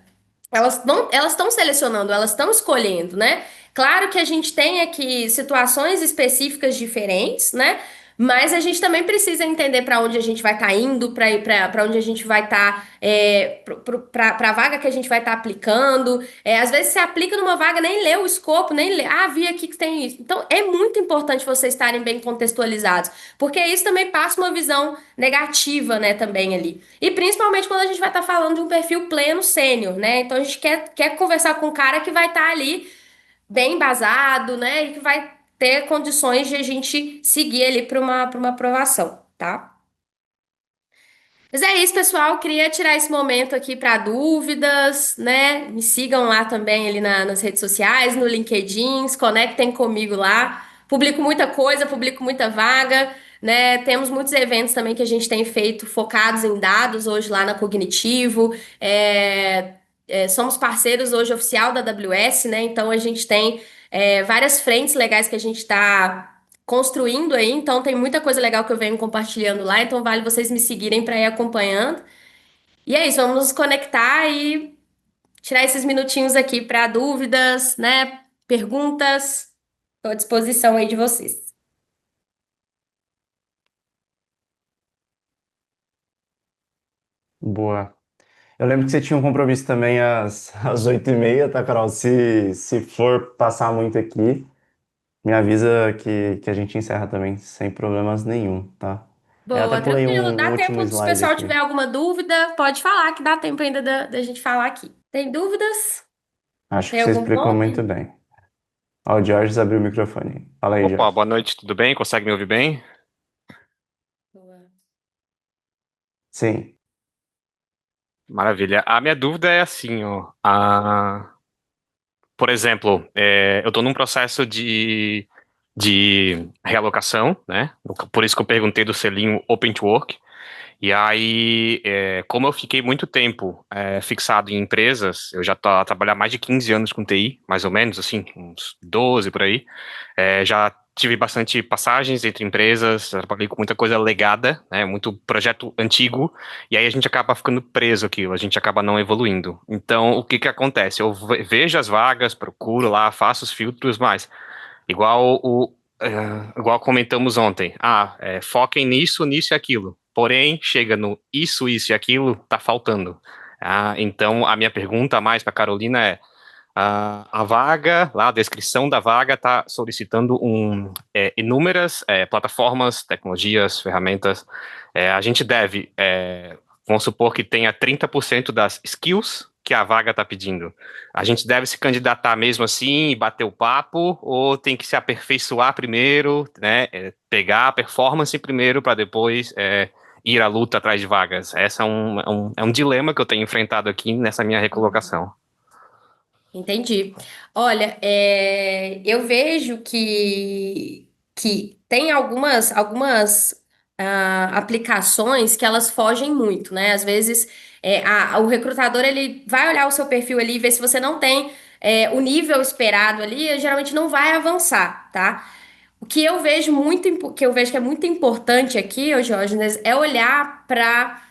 elas estão selecionando, elas estão escolhendo, né? Claro que a gente tem aqui situações específicas diferentes, né? Mas a gente também precisa entender para onde a gente vai estar indo, para onde a gente vai estar, para a vaga que a gente vai estar aplicando. Às vezes você aplica numa vaga, nem lê o escopo, nem lê. Ah, vi aqui que tem isso. Então é muito importante vocês estarem bem contextualizados, porque isso também passa uma visão negativa, né, também ali. E principalmente quando a gente vai estar falando de um perfil pleno sênior, né? Então a gente quer conversar com um cara que vai estar ali bem embasado, né? E que vai ter condições de a gente seguir ali para uma aprovação, tá? Mas é isso, pessoal. Queria tirar esse momento aqui para dúvidas, né? Me sigam lá também ali nas redes sociais, no LinkedIn, se conectem comigo lá. Publico muita coisa, publico muita vaga, né? Temos muitos eventos também que a gente tem feito focados em dados hoje lá na Cognitivo. Somos parceiros hoje oficial da AWS, né? Então a gente tem várias frentes legais que a gente está construindo aí, então tem muita coisa legal que eu venho compartilhando lá, então vale vocês me seguirem para ir acompanhando. E é isso, vamos nos conectar e tirar esses minutinhos aqui para dúvidas, né? Perguntas. Estou à disposição aí de vocês. Boa. Eu lembro que você tinha um compromisso também às 8h30, tá, Carol? Se for passar muito aqui, me avisa que a gente encerra também, sem problemas nenhum, tá? Eu até Boa, pulei tranquilo. um Dá último tempo, se o slide pessoal aqui. tiver alguma dúvida, pode falar, que dá tempo ainda da gente falar aqui. Tem dúvidas? Acho que Tem você algum explicou muito ponto? bem. Ó, o George abriu o microfone. Fala aí, Opa, George. boa noite, tudo bem? Consegue me ouvir bem? Boa. Sim. Maravilha. A minha dúvida é assim, ó. Por exemplo, eu estou num processo de realocação, né? Por isso que eu perguntei do selinho Open to Work. E aí, como eu fiquei muito tempo fixado em empresas, eu já estou a trabalhar mais de 15 anos com TI, mais ou menos, assim, uns 12 por aí. Já tive bastante passagens entre empresas, já trabalhei com muita coisa legada, né, muito projeto antigo, e aí a gente acaba ficando preso aquilo, a gente acaba não evoluindo. Então, o que que acontece? Eu vejo as vagas, procuro lá, faço os filtros, mas igual igual comentamos ontem, foquem nisso, nisso e aquilo. Porém, chega no isso e aquilo, tá faltando. Então, a minha pergunta mais para Carolina é: a vaga, lá a descrição da vaga está solicitando inúmeras plataformas, tecnologias, ferramentas. A gente deve, vamos supor que tenha 30% das skills que a vaga está pedindo. A gente deve se candidatar mesmo assim e bater o papo, ou tem que se aperfeiçoar primeiro, né? Pegar a performance primeiro para depois ir à luta atrás de vagas. Esse é um dilema que eu tenho enfrentado aqui nessa minha recolocação. Entendi. Olha, eu vejo que tem algumas aplicações que elas fogem muito, né? Às vezes o recrutador ele vai olhar o seu perfil ali e ver se você não tem o nível esperado ali, ele geralmente não vai avançar, tá? O que eu vejo que eu vejo que é muito importante aqui, ô Diógenes, é olhar para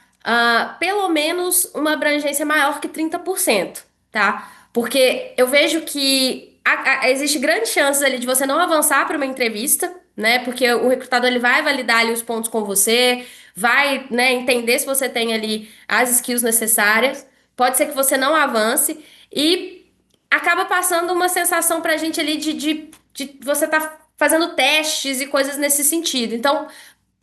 pelo menos uma abrangência maior que 30%, tá? Porque eu vejo que existe grandes chances ali de você não avançar para uma entrevista, né? Porque o recrutador ele vai validar ali os pontos com você, vai, né, entender se você tem ali as skills necessárias. Pode ser que você não avance e acaba passando uma sensação pra gente ali de você tá fazendo testes e coisas nesse sentido. Então,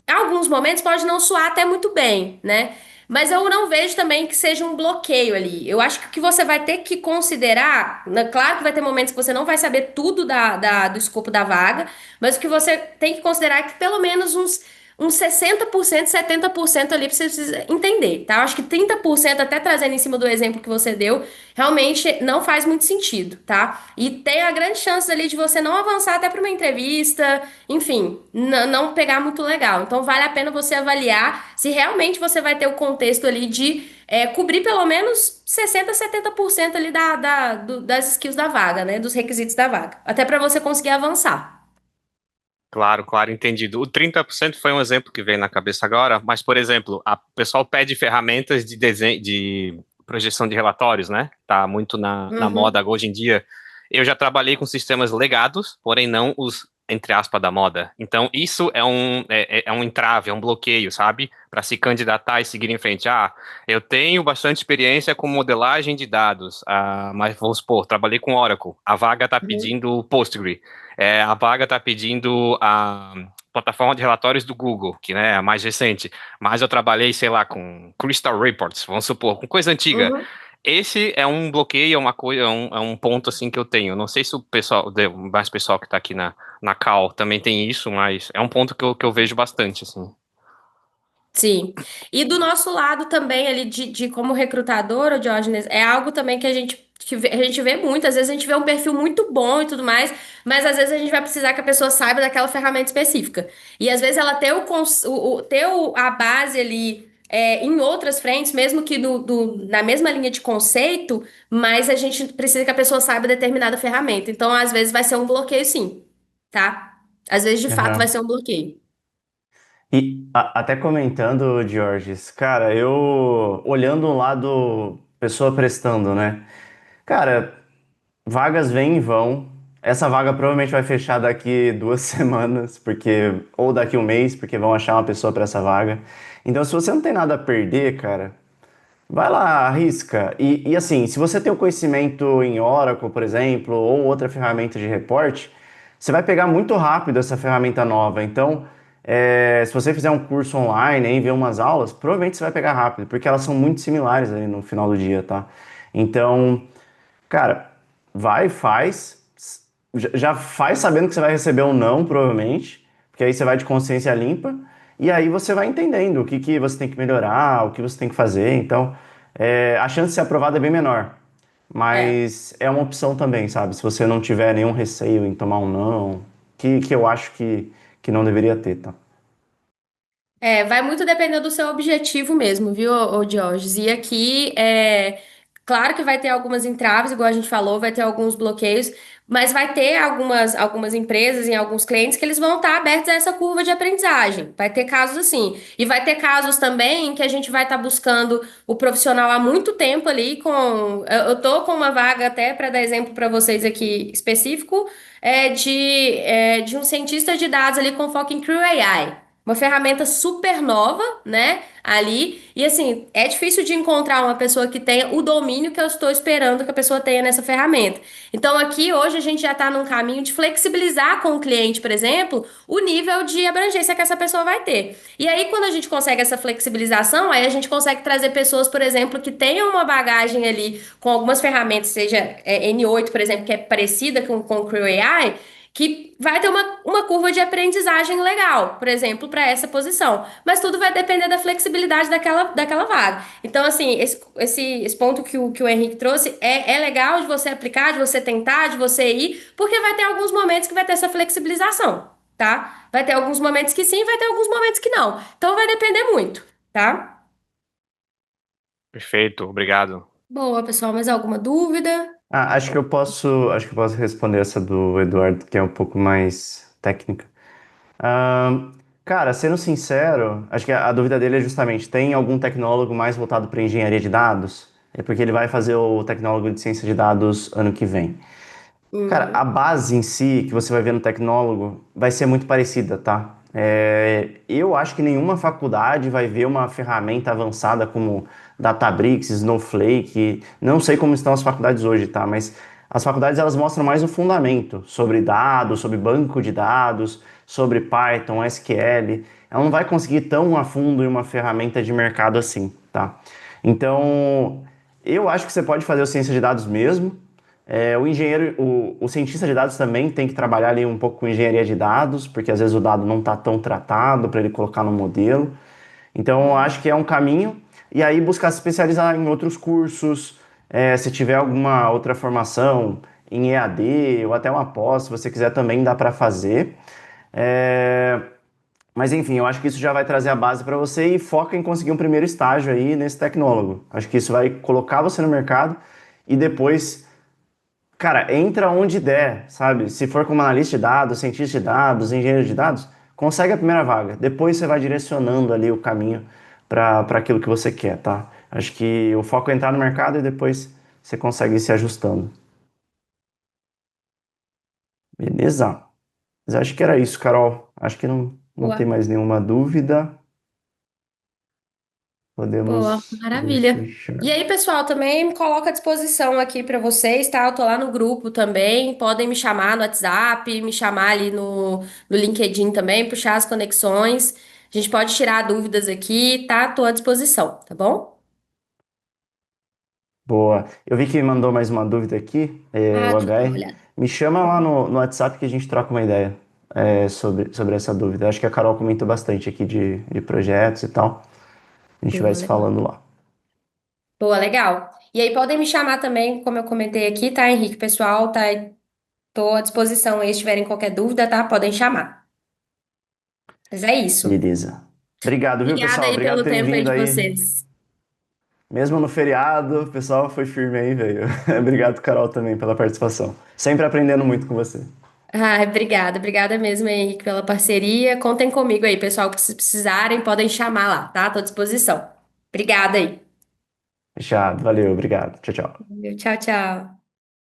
em alguns momentos pode não soar até muito bem, né? Mas eu não vejo também que seja um bloqueio ali. Eu acho que o que você vai ter que considerar, né, claro que vai ter momentos que você não vai saber tudo do escopo da vaga, mas o que você tem que considerar é que pelo menos uns 60%, 70% ali você precisa entender, tá? Eu acho que 30%, até trazendo em cima do exemplo que você deu, realmente não faz muito sentido, tá? E tem a grande chance ali de você não avançar até para uma entrevista, enfim, não pegar muito legal. Então vale a pena você avaliar se realmente você vai ter o contexto ali de cobrir pelo menos 60, 70% ali das skills da vaga, né? Dos requisitos da vaga. Até para você conseguir avançar. Claro, claro, entendido. O 30% foi um exemplo que veio na cabeça agora, mas, por exemplo, o pessoal pede ferramentas de desenho, de projeção de relatórios, né? Tá muito na moda Uhum. hoje em dia. Eu já trabalhei com sistemas legados, porém não os entre aspas, da moda. Então, isso é um entrave, é um bloqueio, sabe? Para se candidatar e seguir em frente. Ah, eu tenho bastante experiência com modelagem de dados, mas vamos supor, trabalhei com Oracle, a vaga está Uhum. pedindo Postgre, a vaga está pedindo a plataforma de relatórios do Google, que né, é a mais recente, mas eu trabalhei, sei lá, com Crystal Reports, vamos supor, com coisa antiga. Uhum. Esse é um bloqueio, é uma coisa, é um ponto assim que eu tenho. Não sei se o pessoal, mais pessoal que está aqui na Cal também tem isso, mas é um ponto que eu vejo bastante, assim. Sim. E do nosso lado também, ali de como recrutador, ô Diógenes, é algo também a gente vê muito. Às vezes a gente vê um perfil muito bom e tudo mais, mas às vezes a gente vai precisar que a pessoa saiba daquela ferramenta específica. E às vezes ela ter, a base ali em outras frentes, mesmo que na mesma linha de conceito, mas a gente precisa que a pessoa saiba determinada ferramenta. Então, às vezes vai ser um bloqueio, sim, tá? Às vezes, de fato, vai Aham. ser um bloqueio. E até comentando, Georges, cara, eu olhando o lado pessoa prestando, né? Cara, vagas vêm e vão. Essa vaga provavelmente vai fechar daqui 2 semanas, porque ou daqui um mês, porque vão achar uma pessoa para essa vaga. Então, se você não tem nada a perder, cara, vai lá, arrisca. E assim, se você tem o conhecimento em Oracle, por exemplo, ou outra ferramenta de reporte, você vai pegar muito rápido essa ferramenta nova. Então, se você fizer um curso online e ver umas aulas, provavelmente você vai pegar rápido, porque elas são muito similares ali no final do dia, tá? Então, cara, vai, faz. Já faz sabendo que você vai receber um não, provavelmente, porque aí você vai de consciência limpa, e aí você vai entendendo o que, que você tem que melhorar, o que você tem que fazer. Então, a chance de ser aprovado é bem menor, É. mas é uma opção também, sabe? Se você não tiver nenhum receio em tomar um não, que eu acho que não deveria ter, tá? Vai muito depender do seu objetivo mesmo, viu, ô Diógenes? E aqui, claro que vai ter algumas entraves, igual a gente falou, vai ter alguns bloqueios, mas vai ter algumas empresas e alguns clientes que eles vão estar abertos a essa curva de aprendizagem. Vai ter casos assim. E vai ter casos também em que a gente vai estar buscando o profissional há muito tempo ali com. Eu tô com uma vaga até para dar exemplo para vocês aqui específico, de um cientista de dados ali com foco em Crew AI. Uma ferramenta super nova, né? Ali. E assim, é difícil de encontrar uma pessoa que tenha o domínio que eu estou esperando que a pessoa tenha nessa ferramenta. Então, aqui hoje a gente já está num caminho de flexibilizar com o cliente, por exemplo, o nível de abrangência que essa pessoa vai ter. E aí, quando a gente consegue essa flexibilização, aí a gente consegue trazer pessoas, por exemplo, que tenham uma bagagem ali com algumas ferramentas, seja N8, por exemplo, que é parecida com o Creo AI que vai ter uma curva de aprendizagem legal, por exemplo, para essa posição. Mas tudo vai depender da flexibilidade daquela vaga. Então, assim, esse ponto que o Henrique trouxe é legal de você aplicar, de você tentar, de você ir, porque vai ter alguns momentos que vai ter essa flexibilização, tá? Vai ter alguns momentos que sim, vai ter alguns momentos que não. Então, vai depender muito, tá? Perfeito, obrigado. Boa, pessoal, mais alguma dúvida? Acho que eu posso responder essa do Eduardo, que é um pouco mais técnica. Ahn, Cara, sendo sincero, acho que a dúvida dele é justamente, tem algum tecnólogo mais voltado para engenharia de dados? É porque ele vai fazer o tecnólogo de ciência de dados ano que vem. Cara, a Uhum. base em si que você vai ver no tecnólogo vai ser muito parecida, tá? Eu acho que nenhuma faculdade vai ver uma ferramenta avançada como Databricks, Snowflake. Não sei como estão as faculdades hoje, tá? Mas as faculdades elas mostram mais o fundamento sobre dados, sobre banco de dados, sobre Python, SQL. Ela não vai conseguir tão a fundo em uma ferramenta de mercado assim, tá? Então, eu acho que você pode fazer o ciência de dados mesmo. O engenheiro, o cientista de dados também tem que trabalhar ali um pouco com engenharia de dados, porque às vezes o dado não está tão tratado para ele colocar no modelo. Então, eu acho que é um caminho. E aí buscar se especializar em outros cursos, se tiver alguma outra formação em EAD ou até uma pós, se você quiser também dá para fazer. É, mas enfim, eu acho que isso já vai trazer a base para você e foca em conseguir um primeiro estágio aí nesse tecnólogo. Acho que isso vai colocar você no mercado e depois, cara, entra onde der, sabe? Se for como analista de dados, cientista de dados, engenheiro de dados, consegue a primeira vaga. Depois você vai direcionando ali o caminho para aquilo que você quer, tá? Acho que o foco é entrar no mercado e depois você consegue ir se ajustando. Beleza? Mas acho que era isso, Carol. Acho que não tem Boa, mais nenhuma dúvida. boa, Podemos maravilha. E fechar. aí, pessoal, também me coloco à disposição aqui para vocês, tá? Eu tô lá no grupo também. Podem me chamar no WhatsApp, me chamar ali no LinkedIn também, puxar as conexões. A gente pode tirar dúvidas aqui, tá? Tô à disposição, tá bom? Boa. Eu vi que mandou mais uma dúvida aqui, Ah, o deixa eu dar uma HR. olhada. Me chama lá no WhatsApp que a gente troca uma ideia sobre essa dúvida. Acho que a Carol comentou bastante aqui de projetos e tal. A gente vai Boa, se legal. falando lá. Boa, legal. E aí podem me chamar também, como eu comentei aqui, tá, Henrique? Pessoal, tá, tô à disposição aí, se tiverem qualquer dúvida, tá? Podem chamar. Mas é isso. Beleza. Obrigado, viu, Obrigada pessoal? aí Obrigado por pelo terem tempo aí vindo de aí. vocês. Mesmo no feriado, o pessoal foi firme aí, veio. Obrigado, Carol, também pela participação. Sempre aprendendo muito com você. Ah, obrigada, obrigada mesmo, Henrique, pela parceria. Contem comigo aí, pessoal, que se precisarem, podem chamar lá, tá? Tô à disposição. Obrigada aí. Fechado. Valeu, obrigado. Tchau, tchau. Tchau, tchau.